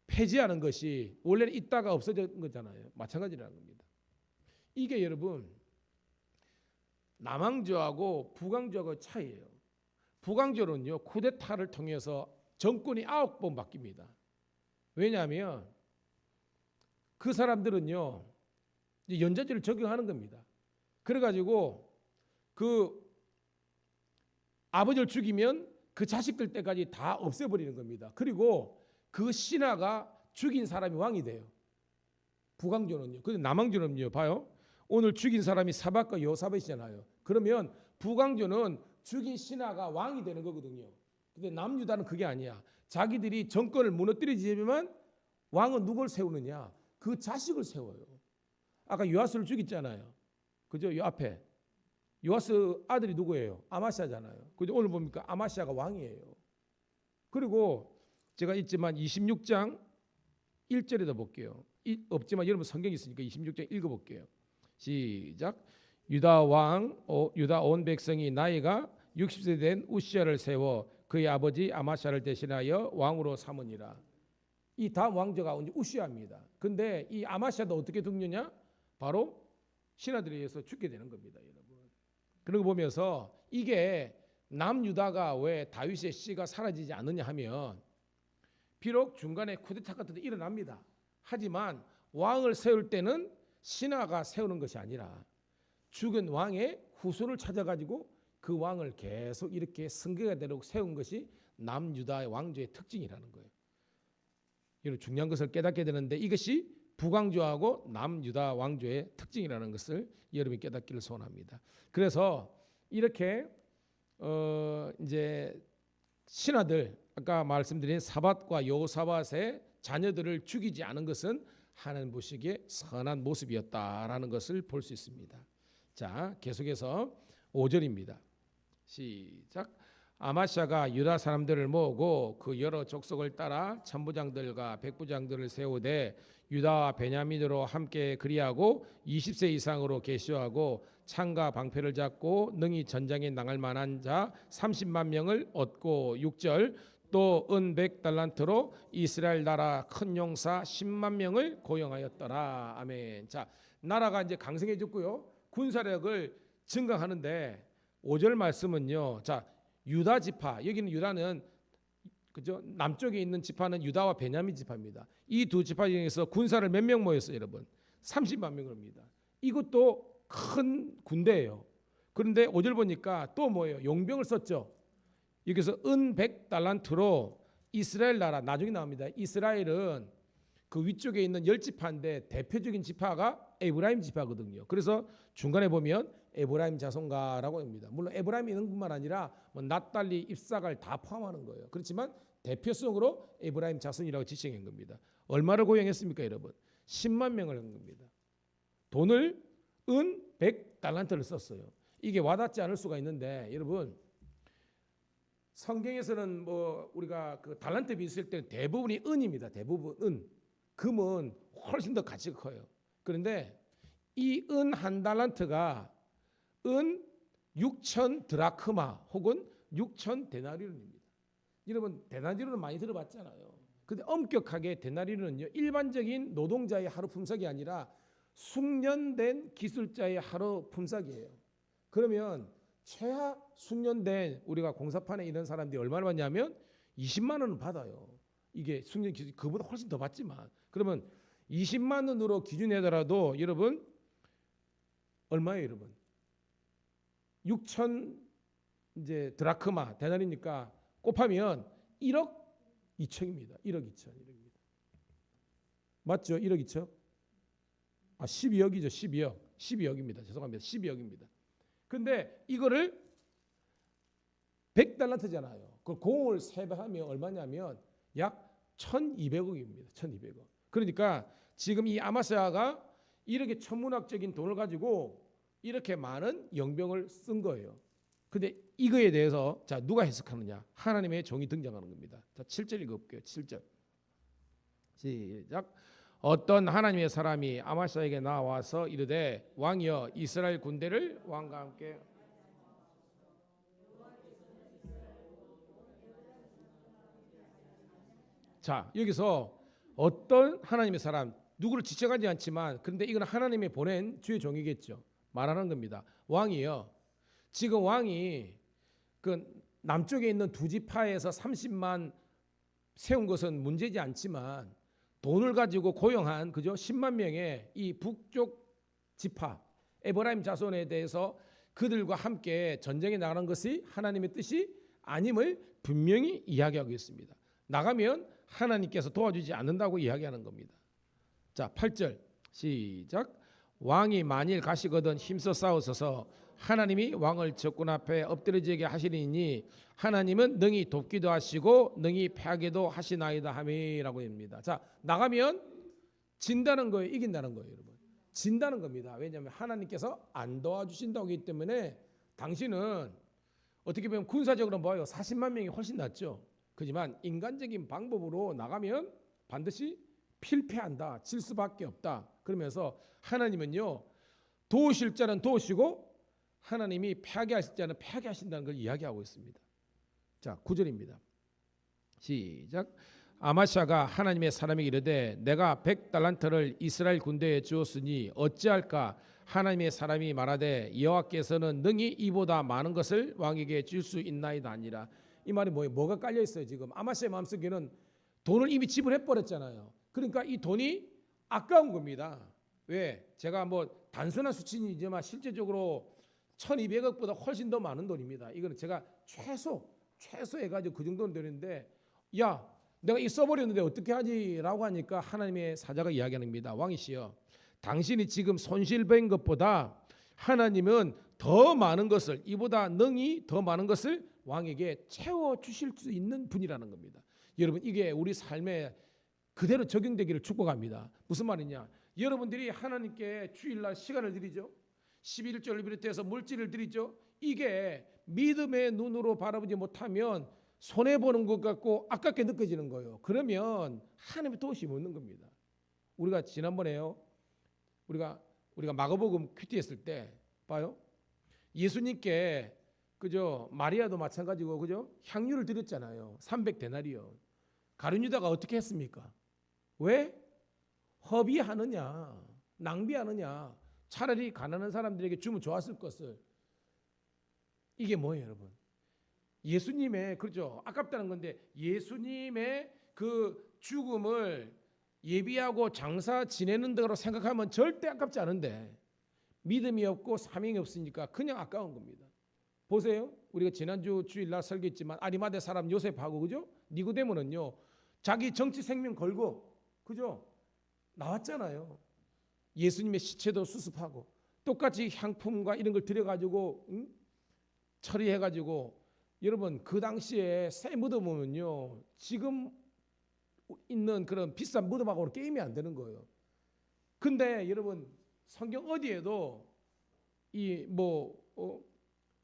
폐지하는 것이 원래는 있다가 없어진 거잖아요. 마찬가지라는 겁니다. 이게 여러분 남왕조하고 북왕조하고 차이예요. 북왕조는요 쿠데타를 통해서 정권이 9번 바뀝니다. 왜냐하면 그 사람들은요 연좌제를 적용하는 겁니다. 그래가지고 그 아버지를 죽이면 그 자식들 때까지 다 없애버리는 겁니다. 그리고 그 신하가 죽인 사람이 왕이 돼요. 북왕조는요. 근데 남왕조는요. 봐요. 오늘 죽인 사람이 사밧과 여호사밧이잖아요. 그러면 북왕조는 죽인 신하가 왕이 되는 거거든요. 근데 남유다는 그게 아니야. 자기들이 정권을 무너뜨리지만 왕은 누굴 세우느냐? 그 자식을 세워요. 아까 요아스를 죽였잖아요. 그죠? 요 앞에 요아스 아들이 누구예요? 아마시아잖아요. 그죠? 오늘 보니까 아마시아가 왕이에요. 그리고 제가 있지만 26장 1절에다 볼게요. 없지만 여러분 성경이 있으니까 26장 읽어볼게요. 시작. 유다 온 백성이 나이가 60세 된 우시아를 세워 그의 아버지 아마시아를 대신하여 왕으로 삼으니라. 이 다음 왕조가 우시아입니다. 근데 이 아마시아도 어떻게 죽느냐? 바로 신하들에 의해서 죽게 되는 겁니다, 여러분. 그런 거 보면서 이게 남유다가 왜 다윗의 씨가 사라지지 않느냐 하면 비록 중간에 쿠데타 같은 데 일어납니다. 하지만 왕을 세울 때는 신하가 세우는 것이 아니라 죽은 왕의 후손을 찾아가지고 그 왕을 계속 이렇게 승계가 되도록 세운 것이 남유다의 왕조의 특징이라는 거예요. 이런 중요한 것을 깨닫게 되는데 이것이 북왕조하고 남유다 왕조의 특징이라는 것을 여러분이 깨닫기를 소원합니다. 그래서 이렇게 이제 신하들 아까 말씀드린 사밧과 여호사밧의 자녀들을 죽이지 않은 것은 하나님 보시기에 선한 모습이었다라는 것을 볼 수 있습니다. 자, 계속해서 5절입니다. 시작. 아마시아가 유다 사람들을 모으고 그 여러 족속을 따라 천부장들과 백부장들을 세우되 유다와 베냐민으로 함께 그리하고 20세 이상으로 계시하고 창과 방패를 잡고 능히 전장에 나갈 만한 자 30만 명을 얻고 6절 또 은 100달란트로 이스라엘 나라 큰 용사 10만 명을 고용하였더라. 아멘. 자, 나라가 이제 강성해졌고요. 군사력을 증강하는데 5절 말씀은요. 자, 유다 지파, 여기는 유다는 그죠? 남쪽에 있는 지파는 유다와 베냐민 지파입니다. 이 두 지파 중에서 군사를 몇 명 모였어요, 여러분? 30만 명입니다. 이것도 큰 군대예요. 그런데 5절 보니까 또 뭐예요? 용병을 썼죠. 여기서 은 100달란트로 이스라엘 나라, 나중에 나옵니다. 이스라엘은 그 위쪽에 있는 10지파인데 대표적인 지파가 에브라임 지파거든요. 그래서 중간에 보면 에브라임 자손가라고 합니다. 물론 에브라임이 있는 뿐만 아니라 뭐 낫달리, 입사갈 다 포함하는 거예요. 그렇지만 대표성으로 에브라임 자손이라고 지칭한 겁니다. 얼마를 고용했습니까, 여러분? 10만 명을 한 겁니다. 돈을 은 100달란트를 썼어요. 이게 와닿지 않을 수가 있는데 여러분 성경에서는 뭐 우리가 그 달란트 빚을 때 대부분이 은입니다. 대부분 은. 금은 훨씬 더 가치가 커요. 그런데 이 은 한 달란트가 은 6천 드라크마 혹은 6천 데나리온입니다. 여러분 데나리온은 많이 들어봤잖아요. 근데 엄격하게 데나리온은요 일반적인 노동자의 하루 품삯이 아니라 숙련된 기술자의 하루 품삯이에요. 그러면 최하 숙련된 우리가 공사판에 있는 사람들이 얼마나 받냐면 20만 원은 받아요. 이게 숙련 기술 그보다 훨씬 더 받지만 그러면 20만 원으로 기준하더라도 여러분 얼마예요, 여러분? 6천 이제 드라크마 데나리니까 곱하면 1억 2천입니다. 1억 2천. 맞죠? 1억 2천? 12억이죠. 12억. 12억입니다. 죄송합니다. 12억입니다. 근데 이거를 100달란트잖아요. 그 공을 세배하면 얼마냐면 약 1200억입니다. 1200억. 그러니까 지금 이 아마스야가 이렇게 천문학적인 돈을 가지고 이렇게 많은 영병을 쓴 거예요. 근데 이거에 대해서 자 누가 해석하느냐? 하나님의 종이 등장하는 겁니다. 자 7절 읽어볼게요. 7절 시작. 어떤 하나님의 사람이 아마스야에게 나와서 이르되 왕이여 이스라엘 군대를 왕과 함께 자 여기서 어떤 하나님의 사람 누구를 지적하지 않지만 그런데 이건 하나님이 보낸 주의 종이겠죠. 말하는 겁니다. 왕이요. 지금 왕이 그 남쪽에 있는 두 지파에서 30만 세운 것은 문제지 않지만 돈을 가지고 고용한 그죠 10만 명의 이 북쪽 지파 에브라임 자손에 대해서 그들과 함께 전쟁에 나가는 것이 하나님의 뜻이 아님을 분명히 이야기하고 있습니다. 나가면 하나님께서 도와주지 않는다고 이야기하는 겁니다. 자 8절 시작. 왕이 만일 가시거든 힘써 싸우소서. 하나님이 왕을 적군 앞에 엎드려지게 하시리니 하나님은 능히 돕기도 하시고 능히 패하게도 하시나이다 함이라고 합니다. 자 나가면 진다는 거예요, 이긴다는 거예요, 여러분. 진다는 겁니다. 왜냐하면 하나님께서 안 도와주신다고 하기 때문에 당신은 어떻게 보면 군사적으로 봐요 40만 명이 훨씬 낫죠. 그렇지만 인간적인 방법으로 나가면 반드시 필패한다, 질 수밖에 없다. 그러면서 하나님은요 도우실 자는 도우시고 하나님이 패하게 하실 자는 패하게 하신다는 걸 이야기하고 있습니다. 자 9절입니다. 시작. 아마샤가 하나님의 사람에게 이르되 내가 100달란트를 이스라엘 군대에 주었으니 어찌할까? 하나님의 사람이 말하되 여호와께서는 능히 이보다 많은 것을 왕에게 줄 수 있나이다 아니라. 이 말이 뭐예요? 뭐가 깔려 있어요? 지금 아마샤의 마음속에는 돈을 이미 지불해 버렸잖아요. 그러니까 이 돈이 아까운 겁니다. 왜? 제가 뭐 단순한 수치이지만 실제적으로 1200억보다 훨씬 더 많은 돈입니다. 이거는 제가 최소 해가지고 그 정도는 되는데 야 내가 이 써버렸는데 어떻게 하지? 라고 하니까 하나님의 사자가 이야기합니다. 왕이시여 당신이 지금 손실된 것보다 하나님은 더 많은 것을 이보다 능히 더 많은 것을 왕에게 채워주실 수 있는 분이라는 겁니다. 여러분 이게 우리 삶에 그대로 적용되기를 축복합니다. 무슨 말이냐? 여러분들이 하나님께 주일날 시간을 드리죠. 11조를 비롯해서 물질을 드리죠. 이게 믿음의 눈으로 바라보지 못하면 손해보는 것 같고 아깝게 느껴지는 거예요. 그러면 하나님의 도우심이 없는 겁니다. 우리가 지난번에요. 우리가 마가복음 큐티 했을 때 봐요. 예수님께 그죠? 마리아도 마찬가지고 그죠? 향유를 드렸잖아요. 300데나리온. 가룟유다가 어떻게 했습니까? 왜? 허비하느냐? 낭비하느냐? 차라리 가난한 사람들에게 주면 좋았을 것을. 이게 뭐예요, 여러분? 예수님의 그렇죠. 아깝다는 건데 예수님의 그 죽음을 예비하고 장사 지내는 대로 생각하면 절대 아깝지 않은데 믿음이 없고 사명이 없으니까 그냥 아까운 겁니다. 보세요. 우리가 지난주 주일날 설교했지만 아리마대 사람 요셉하고 그죠? 니고데모는요. 자기 정치 생명 걸고 그죠? 나왔잖아요. 예수님의 시체도 수습하고 똑같이 향품과 이런 걸 들여가지고 처리해가지고 여러분 그 당시에 새 무덤은요 지금 있는 그런 비싼 무덤하고는 게임이 안 되는 거예요. 근데 여러분 성경 어디에도 이 뭐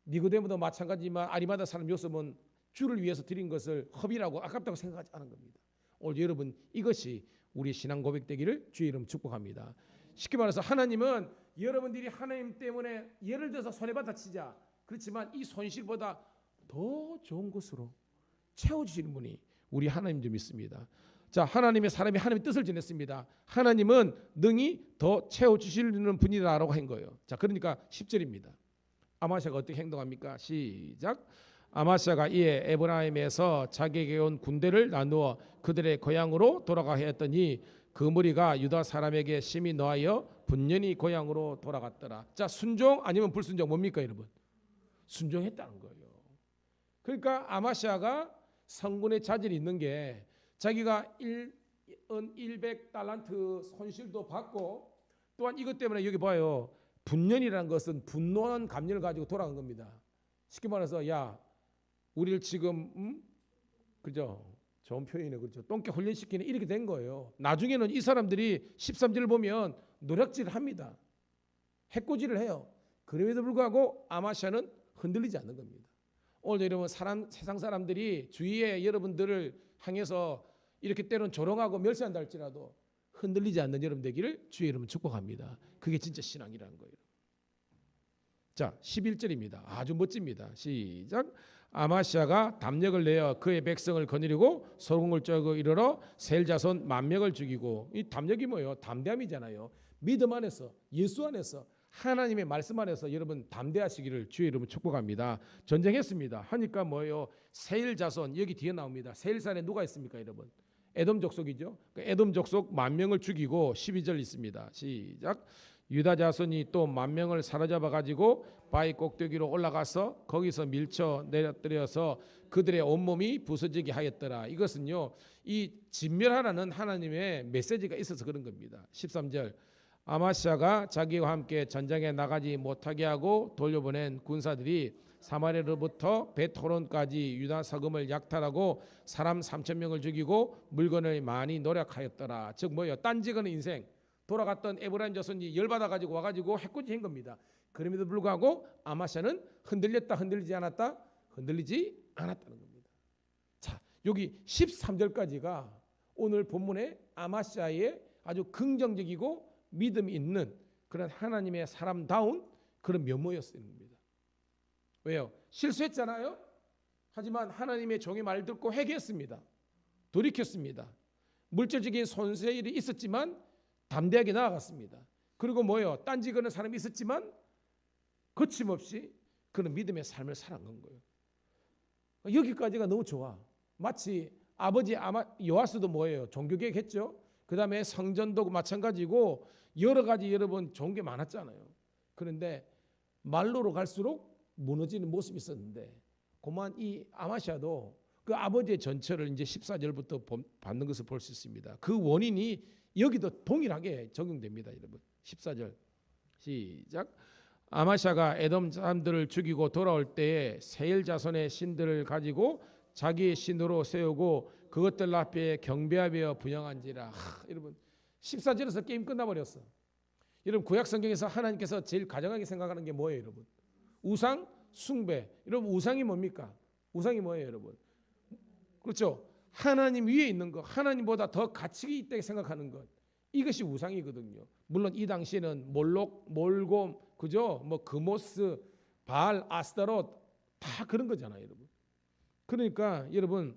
니고데모도 마찬가지지만 아리마다 사람 요셉은 주를 위해서 드린 것을 허비라고 아깝다고 생각하지 않은 겁니다. 오늘 여러분 이것이 우리 신앙 고백되기를 주의 이름 축복합니다. 쉽게 말해서 하나님은 여러분들이 하나님 때문에 예를 들어서 손해받아 치자. 그렇지만 이 손실보다 더 좋은 것으로 채워주시는 분이 우리 하나님 좀 믿습니다. 자, 하나님의 사람이 하나님의 뜻을 지냈습니다. 하나님은 능히 더 채워주시는 분이라고 한 거예요. 자, 그러니까 10절입니다. 아마시아가 어떻게 행동합니까? 시작. 아마시아가 이에 에브라임에서 자기에게 온 군대를 나누어 그들의 고향으로 돌아가 했더니 그 무리가 유다 사람에게 심히 노하여 분연히 고향으로 돌아갔더라. 자, 순종 아니면 불순종 뭡니까 여러분? 순종했다는 거예요. 그러니까 아마시아가 성군의 자질이 있는 게 자기가 100달란트 손실도 받고 또한 이것 때문에 여기 봐요. 분연이라는 것은 분노한 감정을 가지고 돌아간 겁니다. 쉽게 말해서 야 우리를 지금 그죠? 좋은 표현이네. 그렇죠? 똥개 훈련시키는 이렇게 된 거예요. 나중에는 이 사람들이 13절을 보면 노략질을 합니다. 해코지를 해요. 그럼에도 불구하고 아마시아는 흔들리지 않는 겁니다. 오늘 여러분 세상 사람들이 주위에 여러분들을 향해서 이렇게 때론 조롱하고 멸시한다 할지라도 흔들리지 않는 여러분 되기를 주의 이름으로 축복합니다. 그게 진짜 신앙이라는 거예요. 자, 11절입니다. 아주 멋집니다. 시작. 아마시아가 담력을 내어 그의 백성을 거느리고 소금을 쪄고 이르러 셀 자손 10,000명을 죽이고, 이 담력이 뭐예요? 담대함이잖아요. 믿음 안에서, 예수 안에서, 하나님의 말씀 안에서 여러분 담대하시기를 주의 이름으로 축복합니다. 전쟁했습니다. 하니까 뭐예요? 세일 자손, 여기 뒤에 나옵니다. 세일산에 누가 있습니까 여러분? 에돔 족속이죠. 에돔 족속 10,000명을 죽이고 12절 있습니다. 시작. 유다 자손이 또 10,000명을 사로잡아 가지고 바위 꼭대기로 올라가서 거기서 밀쳐 내려뜨려서 그들의 온몸이 부서지게 하였더라. 이것은요, 이 진멸하라는 하나님의 메시지가 있어서 그런 겁니다. 13절. 아마시아가 자기와 함께 전장에 나가지 못하게 하고 돌려보낸 군사들이 사마리아로부터 벳호론까지 유다 서금을 약탈하고 사람 3,000명을 죽이고 물건을 많이 노력하였더라. 즉 뭐예요? 딴지거는 인생. 돌아갔던 에브라임 자손이 열받아 가지고 와가지고 해코지한 겁니다. 그럼에도 불구하고 아마시아는 흔들렸다 흔들리지 않았다? 흔들리지 않았다는 겁니다. 자, 여기 13절까지가 오늘 본문의 아마시아의 아주 긍정적이고 믿음 있는 그런 하나님의 사람다운 그런 면모였습니다. 왜요? 실수했잖아요. 하지만 하나님의 종의 말 듣고 회개했습니다. 돌이켰습니다. 물질적인 손실이 있었지만 담대하게 나아갔습니다. 그리고 뭐예요? 딴지 거는 사람이 있었지만 거침없이 그는 믿음의 삶을 살아간 거예요. 여기까지가 너무 좋아. 마치 아버지 요아스도 뭐예요? 종교개혁 했죠. 그 다음에 성전도 마찬가지고 여러 가지 여러분 좋은 게 많았잖아요. 그런데 말로로 갈수록 무너지는 모습이 있었는데 그만 이 아마시아도 그 아버지의 전철을 이제 14절부터 받는 것을 볼 수 있습니다. 그 원인이 여기도 동일하게 적용됩니다. 여러분 14절 시작. 아마시아가 에돔 사람들을 죽이고 돌아올 때에 세일 자손의 신들을 가지고 자기의 신으로 세우고 그것들 앞에 경배하며 분향한지라. 여러분 14절에서 게임 끝나버렸어. 여러분 구약 성경에서 하나님께서 제일 가정하게 생각하는 게 뭐예요 여러분? 우상 숭배. 여러분 우상이 뭡니까? 우상이 뭐예요 여러분? 그렇죠. 하나님 위에 있는 것, 하나님보다 더 가치가 있다고 생각하는 것, 이것이 우상이거든요. 물론 이 당시에는 몰록, 몰곰, 그죠? 뭐 그모스, 바알, 아스타롯 다 그런 거잖아요, 여러분. 그러니까 여러분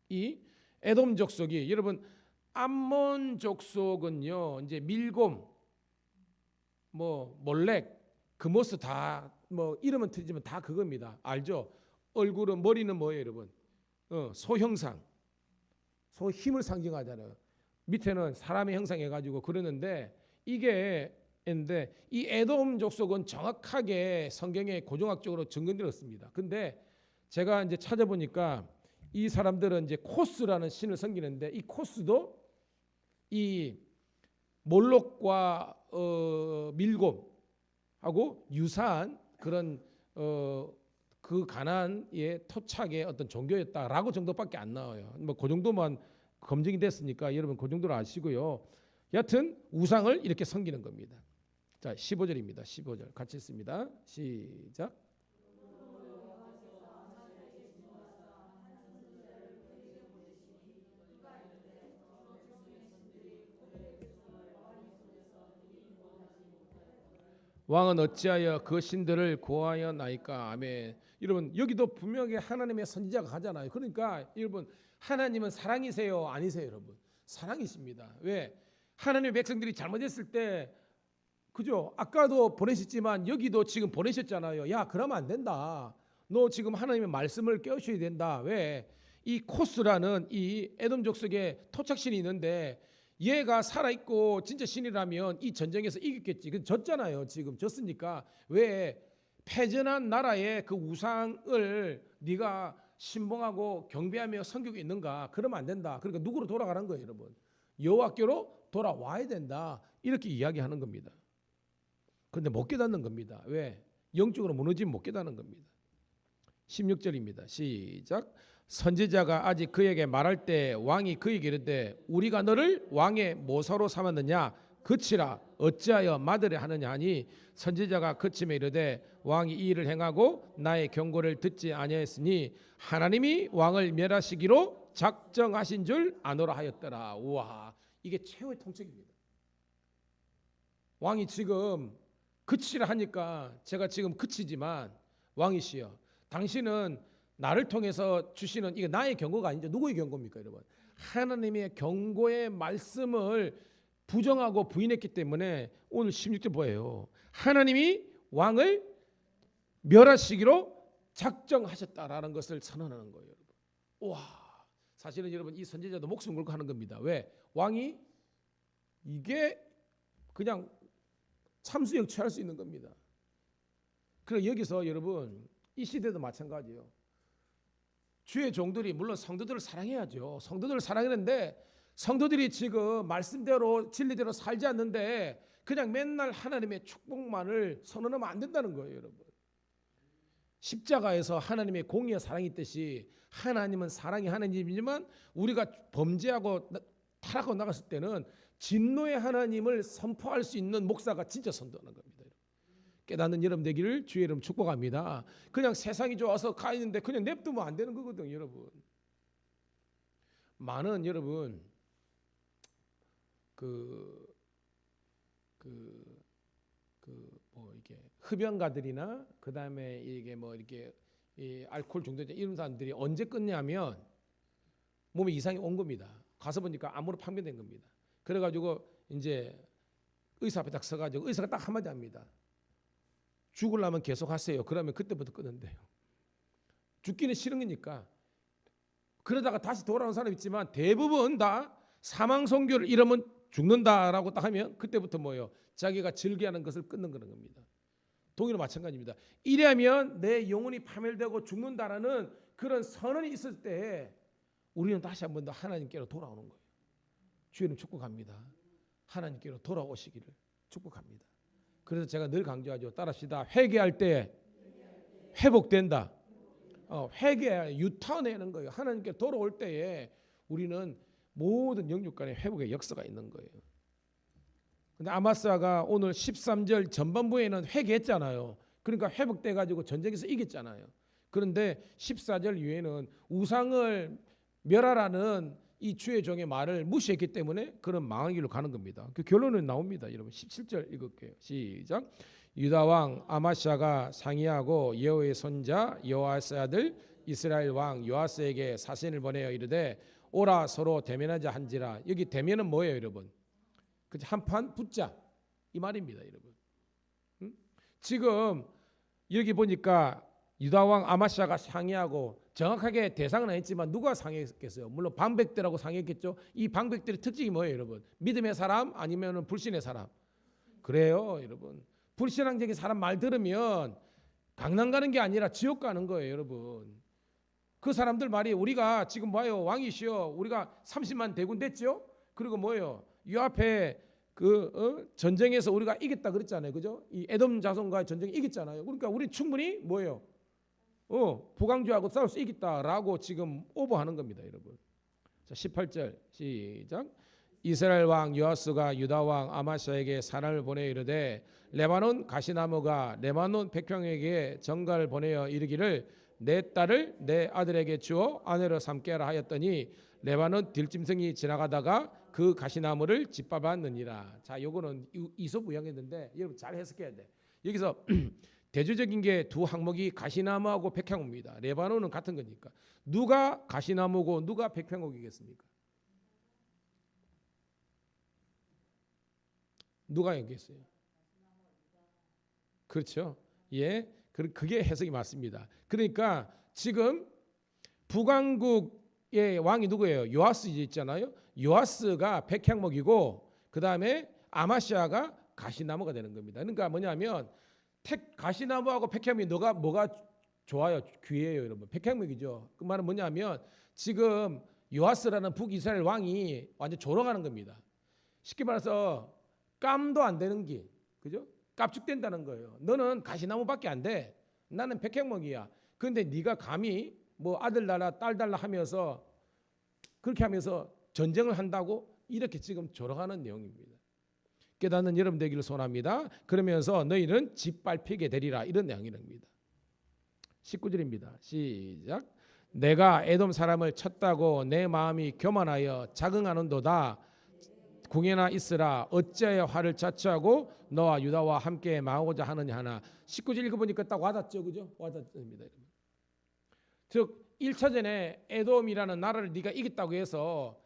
이 에돔 족속이 여러분 암몬 족속은요 이제 밀곰, 뭐 몰렉, 그모스 다 뭐 이름은 틀리지만 다 그겁니다. 알죠? 얼굴은 머리는 뭐예요, 여러분? 소 형상, 소 힘을 상징하잖아요. 밑에는 사람의 형상 해가지고 그러는데 이게 있는데 이 에돔 족속은 정확하게 성경에 고정학적으로 증거되었습니다. 근데 제가 이제 찾아보니까 이 사람들은 이제 코스라는 신을 섬기는데 이 코스도 이 몰록과 밀곰하고 유사한 그런 그 가나안의 토착의 어떤 종교였다라고 정도밖에 안 나와요. 뭐 그 정도만 검증이 됐으니까 여러분 그 정도로 아시고요. 여하튼 우상을 이렇게 섬기는 겁니다. 자, 15절입니다. 15절 같이 읽습니다. 시작. 왕은 어찌하여 그 신들을 고하여 나이까. 아멘. 여러분, 여기도 분명히 하나님의 선지자가 가잖아요. 그러니까 여러분, 하나님은 사랑이세요, 아니세요? 여러분, 사랑이십니다. 왜? 하나님의 백성들이 잘못했을 때, 그죠? 아까도 보내셨지만 여기도 지금 보내셨잖아요. 야, 그러면 안 된다. 너 지금 하나님의 말씀을 깨우쳐야 된다. 왜? 이 코스라는 이 에돔 족속에 토착신이 있는데, 얘가 살아있고 진짜 신이라면 이 전쟁에서 이겼겠지. 근데 졌잖아요. 지금 졌으니까. 왜? 패전한 나라의 그 우상을 네가 신봉하고 경배하며 섬기고 있는가? 그러면 안 된다. 그러니까 누구로 돌아가는 거예요, 여러분? 여호와께로 돌아와야 된다. 이렇게 이야기하는 겁니다. 그런데 못 깨닫는 겁니다. 왜? 영적으로 무너지면 못 깨닫는 겁니다. 16절입니다. 시작. 선지자가 아직 그에게 말할 때 왕이 그에게 이르되 우리가 너를 왕의 모사로 삼았느냐? 그치라. 어찌하여 마들에 하느냐 하니 선지자가 그침에 이르되 왕이 이 일을 행하고 나의 경고를 듣지 아니하였으니 하나님이 왕을 멸하시기로 작정하신 줄 아노라 하였더라. 우와, 이게 최후의 통첩입니다. 왕이 지금 그치라 하니까 제가 지금 그치지만 왕이시여, 당신은 나를 통해서 주시는 이게 나의 경고가 아니죠. 누구의 경고입니까, 여러분? 하나님의 경고의 말씀을 부정하고 부인했기 때문에 오늘 16절 뭐예요? 하나님이 왕을 멸하시기로 작정하셨다라는 것을 선언하는 거예요, 여러분. 와, 사실은 여러분 이 선지자도 목숨 걸고 하는 겁니다. 왜? 왕이 이게 그냥 참수형 취할 수 있는 겁니다. 그래서 여기서 여러분 이 시대도 마찬가지예요. 주의 종들이 물론 성도들을 사랑해야죠. 성도들을 사랑하는데 성도들이 지금 말씀대로 진리대로 살지 않는데 그냥 맨날 하나님의 축복만을 선언하면 안 된다는 거예요, 여러분. 십자가에서 하나님의 공의와 사랑이 있듯이 하나님은 사랑이 하나님이지만 우리가 범죄하고 타락하고 나갔을 때는 진노의 하나님을 선포할 수 있는 목사가 진짜 선도하는 겁니다. 깨닫는 여러분 되기를 주의 이름 축복합니다. 그냥 세상이 좋아서 가 있는데 그냥 냅두면 안 되는 거거든요, 여러분. 많은 여러분 뭐 이게 흡연가들이나 그 다음에 이게 뭐 이렇게 이 알코올 중독자 이런 사람들이 언제 끊냐면 몸에 이상이 온 겁니다. 가서 보니까 암으로 판명된 겁니다. 그래가지고 이제 의사 앞에 딱 서가지고 의사가 딱 한마디 합니다. 죽으려면 계속 하세요. 그러면 그때부터 끊는데요. 죽기는 싫은 거니까. 그러다가 다시 돌아오는 사람 있지만 대부분 다 사망 선고를 이러면 죽는다라고 딱 하면 그때부터 뭐예요? 자기가 즐겨하는 것을 끊는 그런 겁니다. 동의로 마찬가지입니다. 이래야면 내 영혼이 파멸되고 죽는다라는 그런 선언이 있을 때 우리는 다시 한 번 더 하나님께로 돌아오는 거예요. 주님 축복합니다. 하나님께로 돌아오시기를 축복합니다. 그래서 제가 늘 강조하죠. 따라합시다. 회개할 때 회복된다. 회개 유턴하는 거예요. 하나님께 돌아올 때에 우리는 모든 영육 간의 회복의 역사가 있는 거예요. 근데 아마스가 오늘 13절 전반부에는 회개했잖아요. 그러니까 회복돼 가지고 전쟁에서 이겼잖아요. 그런데 14절 이후에는 우상을 멸하라는 이 주의 종의 말을 무시했기 때문에 그런 망한 길로 가는 겁니다. 그 결론은 나옵니다. 여러분 17절 읽을게요. 시작. 유다 왕 아마시아가 상의하고 여호와의 손자 여호아스의 아들 이스라엘 왕 요아스에게 사신을 보내어 이르되 오라 서로 대면하자 한지라. 여기 대면은 뭐예요, 여러분? 그치, 한판 붙자 이 말입니다, 여러분. 응? 지금 여기 보니까 유다 왕 아마시아가 상의하고 정확하게 대상은 아니지만 누가 상의했겠어요? 물론 방백들하고 상의했겠죠. 이 방백들의 특징이 뭐예요, 여러분? 믿음의 사람 아니면 불신의 사람? 그래요, 여러분. 불신앙적인 사람 말 들으면 강남 가는 게 아니라 지옥 가는 거예요, 여러분. 그 사람들 말이 우리가 지금 뭐예요? 왕이시여, 우리가 30만 대군 됐죠? 그리고 뭐예요? 이 앞에 전쟁에서 우리가 이겼다 그랬잖아요, 그죠? 이 에돔 자손과의 전쟁에 이겼잖아요. 그러니까 우리 충분히 뭐예요? 북왕주하고 싸울 수 있겠다라고 지금 오버하는 겁니다, 여러분. 자, 18절 시작. 이스라엘 왕 요아스가 유다 왕 아마시아에게 사람을 보내 이르되 레바논 가시나무가 레바논 백평에게 전가를 보내어 이르기를 내 딸을 내 아들에게 주어 아내로 삼게 하라 하였더니 레바논 들짐승이 지나가다가 그 가시나무를 짓밟았느니라. 자, 요거는 이솝 우양했는데 여러분 잘 해석해야 돼. 여기서 대조적인 게 두 항목이 가시나무하고 백향목입니다. 레바논은 같은 거니까. 누가 가시나무고 누가 백향목이겠습니까? 누가 얘기했어요? 그렇죠. 예, 그게 해석이 맞습니다. 그러니까 지금 북왕국의 왕이 누구예요? 요아스 있잖아요. 요아스가 백향목이고 그 다음에 아마시아가 가시나무가 되는 겁니다. 그러니까 뭐냐면 가시나무하고 백향목이 뭐가 좋아요? 귀해요, 여러분. 백향목이죠. 그 말은 뭐냐면 지금 요아스라는 북이스라엘 왕이 완전 조롱하는 겁니다. 쉽게 말해서 깜도 안 되는 길, 그죠? 깝죽된다는 거예요. 너는 가시나무밖에 안 돼. 나는 백향목이야. 그런데 네가 감히 뭐 아들 달라 딸 달라 하면서 그렇게 하면서 전쟁을 한다고 이렇게 지금 조롱하는 내용입니다. 깨닫는 여러분 되기를 소원합니다. 그러면서 너희는 짓밟히게 되리라 이런 내용입니다. 19절입니다. 시작. 내가 에돔 사람을 쳤다고 내 마음이 교만하여 자긍하는도다. 궁예나 있으라. 어찌하여 화를 자초하고 너와 유다와 함께 망하고자 하느냐 하나. 19절 읽어보니까 딱 와닿죠, 그죠? 와닿습니다. 즉 1차전에 에돔이라는 나라를 네가 이겼다고 해서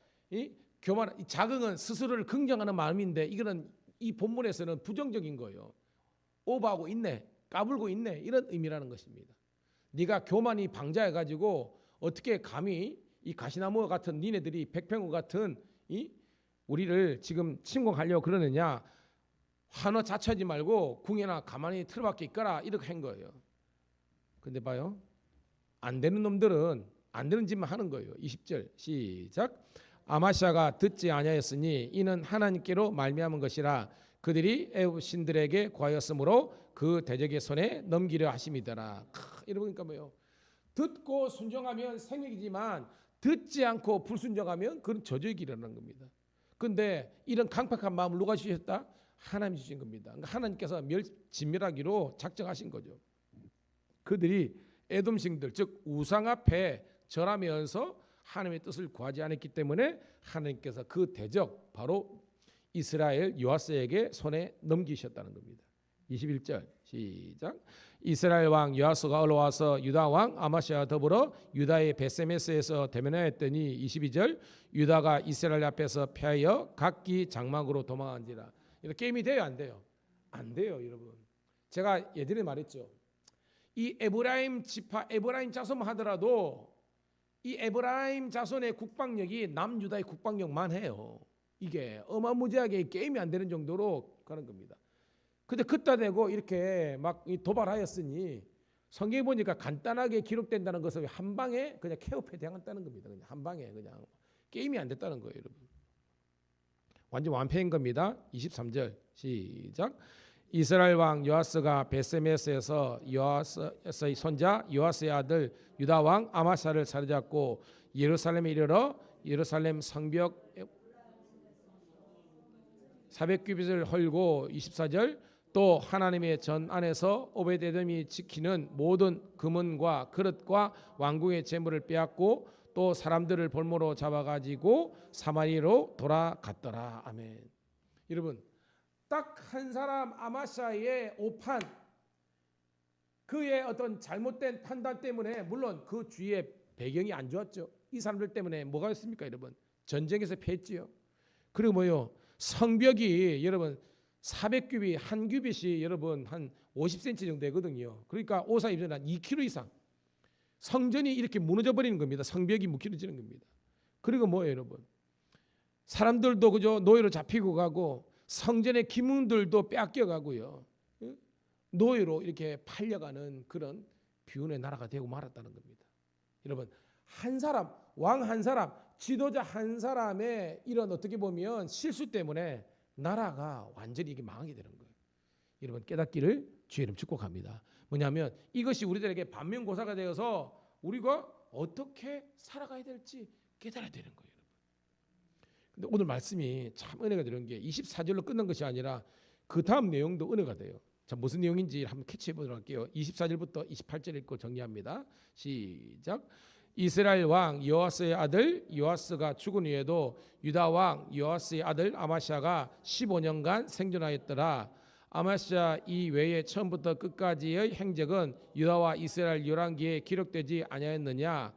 교만, 자긍은 스스로를 긍정하는 마음인데 이거는 이 본문에서는 부정적인 거예요. 오버하고 있네, 까불고 있네 이런 의미라는 것입니다. 네가 교만이 방자해가지고 어떻게 감히 이 가시나무 같은 니네들이 백평호 같은 우리를 지금 침공하려고 그러느냐. 환호 자처하지 말고 궁예나 가만히 틀어박혀 있거라 이렇게 한 거예요. 근데 봐요, 안 되는 놈들은 안 되는 짓만 하는 거예요. 20절 시작. 아마시아가 듣지 아니하였으니 이는 하나님께로 말미암은 것이라. 그들이 애굽 신들에게 구하였으므로 그 대적의 손에 넘기려 하심이더라. 이러니까 뭐요? 듣고 순종하면 생명이지만 듣지 않고 불순종하면 그건 저주의 길이라는 겁니다. 그런데 이런 강팍한 마음을 누가 주셨다? 하나님이 주신 겁니다. 그러니까 하나님께서 진멸하기로 작정하신 거죠. 그들이 에돔신들 즉 우상 앞에 절하면서 하나님의 뜻을 구하지 않았기 때문에 하나님께서 그 대적 바로 이스라엘 요아스에게 손에 넘기셨다는 겁니다. 21절 시작. 이스라엘 왕 요아스가 올라와서 유다 왕 아마시아와 더불어 유다의 베세메스에서 대면하였더니 22절 유다가 이스라엘 앞에서 패하여 각기 장막으로 도망한지라. 이거 게임이 돼요, 안 돼요? 안 돼요, 여러분. 제가 예전에 말했죠. 이 에브라임 지파 에브라임 자손만 하더라도 이 에브라임 자손의 국방력이 남유다의 국방력만 해요. 이게 어마무지하게 게임이 안 되는 정도로 가는 겁니다. 근데 그따 대고 이렇게 막 도발하였으니 성경에 보니까 간단하게 기록된다는 것을 한 방에 그냥 케어패 당했다는 겁니다. 그냥 한 방에 그냥 게임이 안 됐다는 거예요, 여러분. 완전 완패인 겁니다. 23절 시작. 이스라엘 왕 요아스가 베세메스에서 요아스의 손자 요아스의 아들 유다 왕 아마사를 사로잡고 예루살렘에 이르러 예루살렘 성벽 400규빗을 헐고 24절 또 하나님의 전 안에서 오베데돔이 지키는 모든 금은과 그릇과 왕궁의 재물을 빼앗고 또 사람들을 볼모로 잡아가지고 사마리로 돌아갔더라. 아멘. 여러분, 딱 한 사람 아마시아의 오판, 그의 어떤 잘못된 판단 때문에 물론 그 주위의 배경이 안 좋았죠. 이 사람들 때문에 뭐가 있습니까, 여러분? 전쟁에서 패했지요. 그리고 뭐요? 성벽이 여러분 400규빗 한 규빗이 여러분 한 50cm 정도 되거든요. 그러니까 오사 입전 한 2km 이상. 성전이 이렇게 무너져 버리는 겁니다. 성벽이 무너지는 겁니다. 그리고 뭐예요, 여러분? 사람들도 그저 노예로 잡히고 가고 성전의 기문들도 빼앗겨 가고요. 노예로 이렇게 팔려가는 그런 비운의 나라가 되고 말았다는 겁니다. 여러분, 한 사람, 왕 한 사람, 지도자 한 사람의 이런 어떻게 보면 실수 때문에 나라가 완전히 이게 망하게 되는 거예요. 여러분 깨닫기를 주의 이름 축복합니다. 뭐냐면 이것이 우리들에게 반면교사가 되어서 우리가 어떻게 살아가야 될지 깨달아야 되는 거예요. 근데 오늘 말씀이 참 은혜가 되는 게 24절로 끝난 것이 아니라 그 다음 내용도 은혜가 돼요. 자, 무슨 내용인지 한번 캐치해 보도록 할게요. 24절부터 28절 읽고 정리합니다. 시작. 이스라엘 왕 여호아스의 아들 요아스가 죽은 후에도 유다 왕 요아스의 아들 아마시아가 15년간 생존하였더라. 아마시아 이외에 처음부터 끝까지의 행적은 유다와 이스라엘 열왕기에 기록되지 아니하였느냐.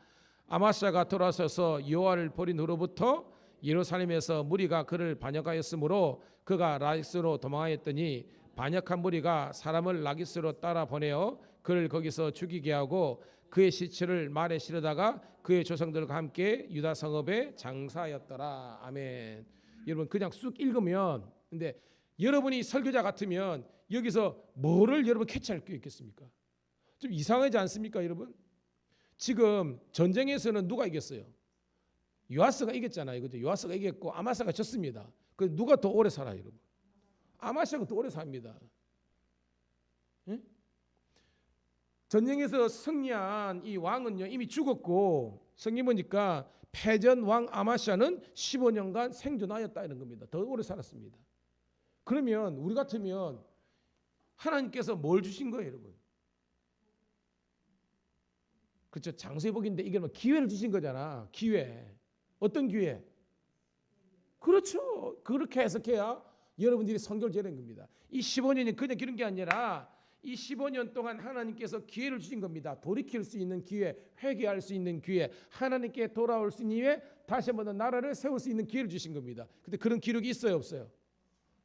아마시아가 돌아서서 여호와를 버린 후로부터 예루살렘에서 무리가 그를 반역하였으므로 그가 라기스로 도망하였더니 반역한 무리가 사람을 라기스로 따라 보내어 그를 거기서 죽이게 하고 그의 시체를 말에 실어다가 그의 조상들과 함께 유다 성읍에 장사하였더라. 아멘. 여러분 그냥 쑥 읽으면, 근데 여러분이 설교자 같으면 여기서 뭐를 여러분 캐치할 게 있겠습니까? 좀 이상하지 않습니까, 여러분? 지금 전쟁에서는 누가 이겼어요? 요아스가 이겼잖아요, 그죠? 요아스가 이겼고 아마사가 졌습니다. 그 누가 더 오래 살아요, 여러분? 아마시아가 더 오래 삽니다. 예? 전쟁에서 승리한 이 왕은요 이미 죽었고, 성경 보니까 패전 왕 아마시아는 15년간 생존하였다 이런 겁니다. 더 오래 살았습니다. 그러면 우리 같으면 하나님께서 뭘 주신 거예요, 여러분? 그렇죠. 장세복인데 이게 뭐 기회를 주신 거잖아. 기회. 어떤 기회? 그렇죠. 그렇게 해석해야 여러분들이 성결 제된 겁니다. 이 15년이 그냥 기른 게 아니라 이 15년 동안 하나님께서 기회를 주신 겁니다. 돌이킬 수 있는 기회, 회개할 수 있는 기회, 하나님께 돌아올 수 있는 기회, 다시 한번 나라를 세울 수 있는 기회를 주신 겁니다. 근데 그런 기록이 있어요, 없어요?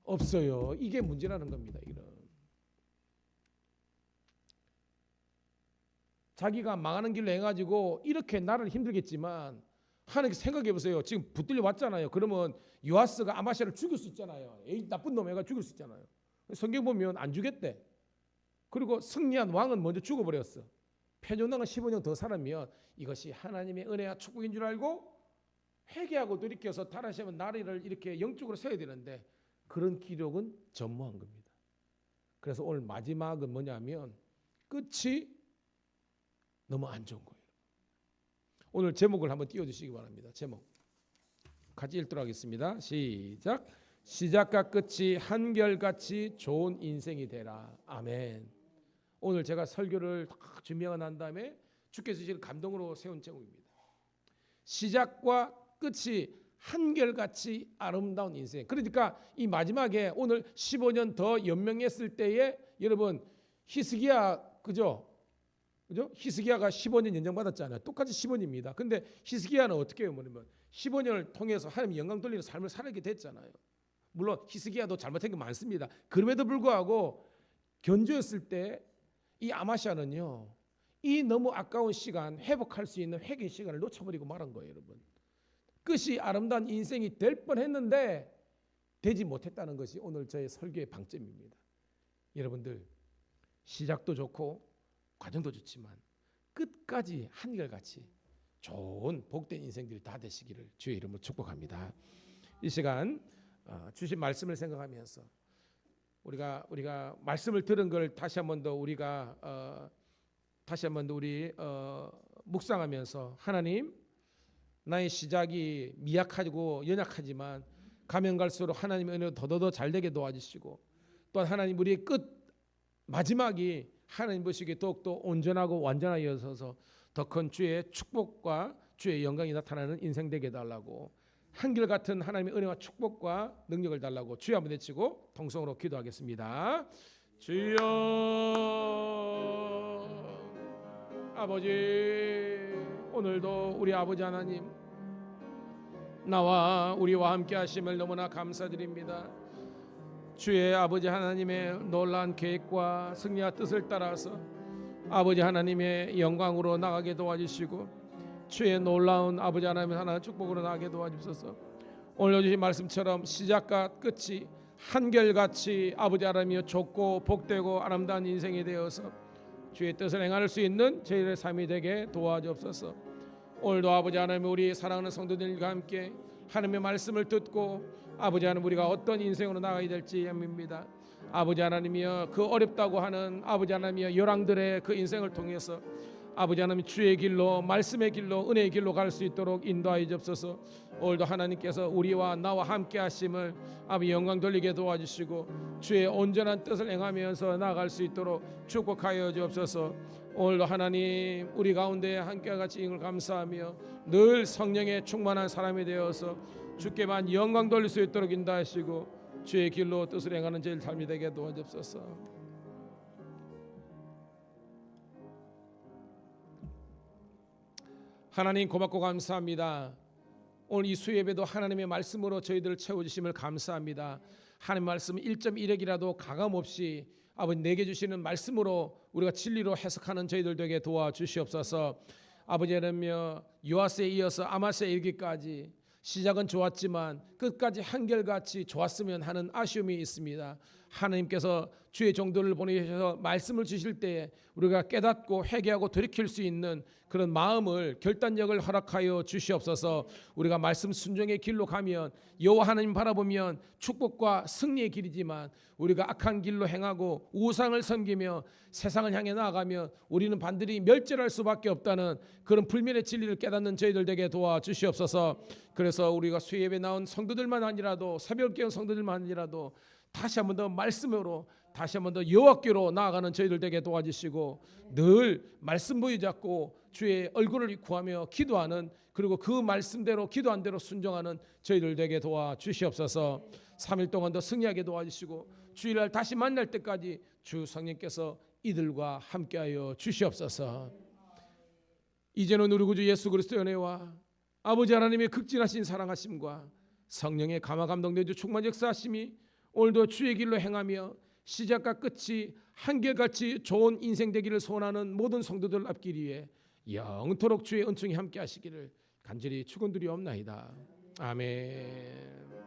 없어요. 이게 문제라는 겁니다. 이런. 자기가 망하는 길로 해가지고 이렇게 나를 힘들겠지만 하나님께 생각해 보세요. 지금 붙들려 왔잖아요. 그러면 요아스가 아마시아를 죽일 수 있잖아요. 에이, 나쁜 놈 애가 죽일 수 있잖아요. 성경 보면 안 죽였대. 그리고 승리한 왕은 먼저 죽어버렸어. 패전왕은 15년 더 살았면 이것이 하나님의 은혜와 축복인 줄 알고 회개하고 돌이켜서 다시 한번 나라를 이렇게 영적으로 세워야 되는데 그런 기록은 전무한 겁니다. 그래서 오늘 마지막은 뭐냐면 끝이 너무 안 좋은 거예요. 오늘 제목을 한번 띄워주시기 바랍니다. 제목 같이 읽도록 하겠습니다. 시작. 시작과 끝이 한결같이 좋은 인생이 되라. 아멘. 오늘 제가 설교를 다 준비하고 난 다음에 주께서 주신 감동으로 세운 제목입니다. 시작과 끝이 한결같이 아름다운 인생. 그러니까 이 마지막에 오늘 15년 더 연명했을 때에 여러분 히스기야 그죠? 히스기야가 15년 연장받았잖아요. 똑같이 15년입니다. 근데 히스기야는 어떻게 해요? 뭐냐면 15년을 통해서 하나님 영광 돌리는 삶을 살게 됐잖아요. 물론 히스기야도 잘못한 게 많습니다. 그럼에도 불구하고 견주었을 때 이 아마시아는요, 이 너무 아까운 시간, 회복할 수 있는 회개 시간을 놓쳐버리고 말한 거예요, 여러분. 끝이 아름다운 인생이 될 뻔했는데 되지 못했다는 것이 오늘 저의 설교의 방점입니다. 여러분들 시작도 좋고 과정도 좋지만 끝까지 한결같이 좋은 복된 인생들이 다 되시기를 주의 이름으로 축복합니다. 이 시간 주신 말씀을 생각하면서 우리가 말씀을 들은 걸 다시 한 번 더 우리가 우리 묵상하면서 하나님, 나의 시작이 미약하고 연약하지만 가면 갈수록 하나님의 은혜로 더더더 잘되게 도와주시고, 또한 하나님 우리의 끝 마지막이 하나님 보시기에 더욱더 온전하고 완전하게 여서서 더 큰 주의 축복과 주의 영광이 나타나는 인생 되게 해달라고, 한결같은 하나님의 은혜와 축복과 능력을 달라고 주여 한번 외치고 통성으로 기도하겠습니다. 주여, 아버지, 오늘도 우리 아버지 하나님, 나와 우리와 함께 하심을 너무나 감사드립니다. 주의 아버지 하나님의 놀라운 계획과 승리와 뜻을 따라서 아버지 하나님의 영광으로 나가게 도와주시고, 주의 놀라운 아버지 하나님의 하나님 축복으로 나가게 도와주셔서 오늘 주신 말씀처럼 시작과 끝이 한결같이 아버지 하나님이여 좋고 복되고 아름다운 인생이 되어서 주의 뜻을 행할 수 있는 저희의 삶이 되게 도와주옵소서. 오늘도 아버지 하나님 우리 사랑하는 성도들과 함께 하나님의 말씀을 듣고 아버지 하나님 우리가 어떤 인생으로 나가야 될지 염립니다. 아버지 하나님이여 그 어렵다고 하는 아버지 하나님이여 열왕들의 그 인생을 통해서 아버지 하나님 주의 길로 말씀의 길로 은혜의 길로 갈 수 있도록 인도하여 주옵소서. 오늘도 하나님께서 우리와 나와 함께 하심을 아버지 영광 돌리게 도와주시고 주의 온전한 뜻을 행하면서 나아갈 수 있도록 축복하여 주옵소서. 오늘도 하나님 우리 가운데 함께 같이 이걸 감사하며 늘 성령의 충만한 사람이 되어서 주께만 영광 돌릴 수 있도록 인도하시고 주의 길로 뜻을 행하는 저희 삶이 되게 도와주옵소서. 하나님 고맙고 감사합니다. 오늘 이 수예배도 하나님의 말씀으로 저희들을 채워주심을 감사합니다. 하나님 말씀 1.1핵이라도 가감없이 아버지 내게 주시는 말씀으로 우리가 진리로 해석하는 저희들 되게 도와주시옵소서. 아버지 하나님 요아스에 이어서 아마스에 이르기까지 시작은 좋았지만 끝까지 한결같이 좋았으면 하는 아쉬움이 있습니다. 하나님께서 주의 종들을 보내셔서 말씀을 주실 때에 우리가 깨닫고 회개하고 돌이킬 수 있는 그런 마음을 결단력을 허락하여 주시옵소서. 우리가 말씀 순종의 길로 가면 여호와 하나님 바라보면 축복과 승리의 길이지만 우리가 악한 길로 행하고 우상을 섬기며 세상을 향해 나아가면 우리는 반드시 멸절할 수밖에 없다는 그런 불면의 진리를 깨닫는 저희들 되게 도와주시옵소서. 그래서 우리가 수예배에 나온 성도들만 아니라도 새벽 깨운 성도들만 아니라도 다시 한 번 더 말씀으로 다시 한 번 더 여호와께로 나아가는 저희들 되게 도와주시고 늘 말씀 부여잡고 주의 얼굴을 구하며 기도하는 그리고 그 말씀대로 기도한 대로 순종하는 저희들 되게 도와주시옵소서. 3일 동안 더 승리하게 도와주시고 주일날 다시 만날 때까지 주 성령께서 이들과 함께하여 주시옵소서. 이제는 우리 구주 예수 그리스도의 은혜와 아버지 하나님의 극진하신 사랑하심과 성령의 감화 감동 내주 충만 역사하심이 오늘도 주의 길로 행하며 시작과 끝이 한결같이 좋은 인생 되기를 소원하는 모든 성도들 앞길 위해 영토록 주의 은총이 함께 하시기를 간절히 축원드리옵나이다. 아멘.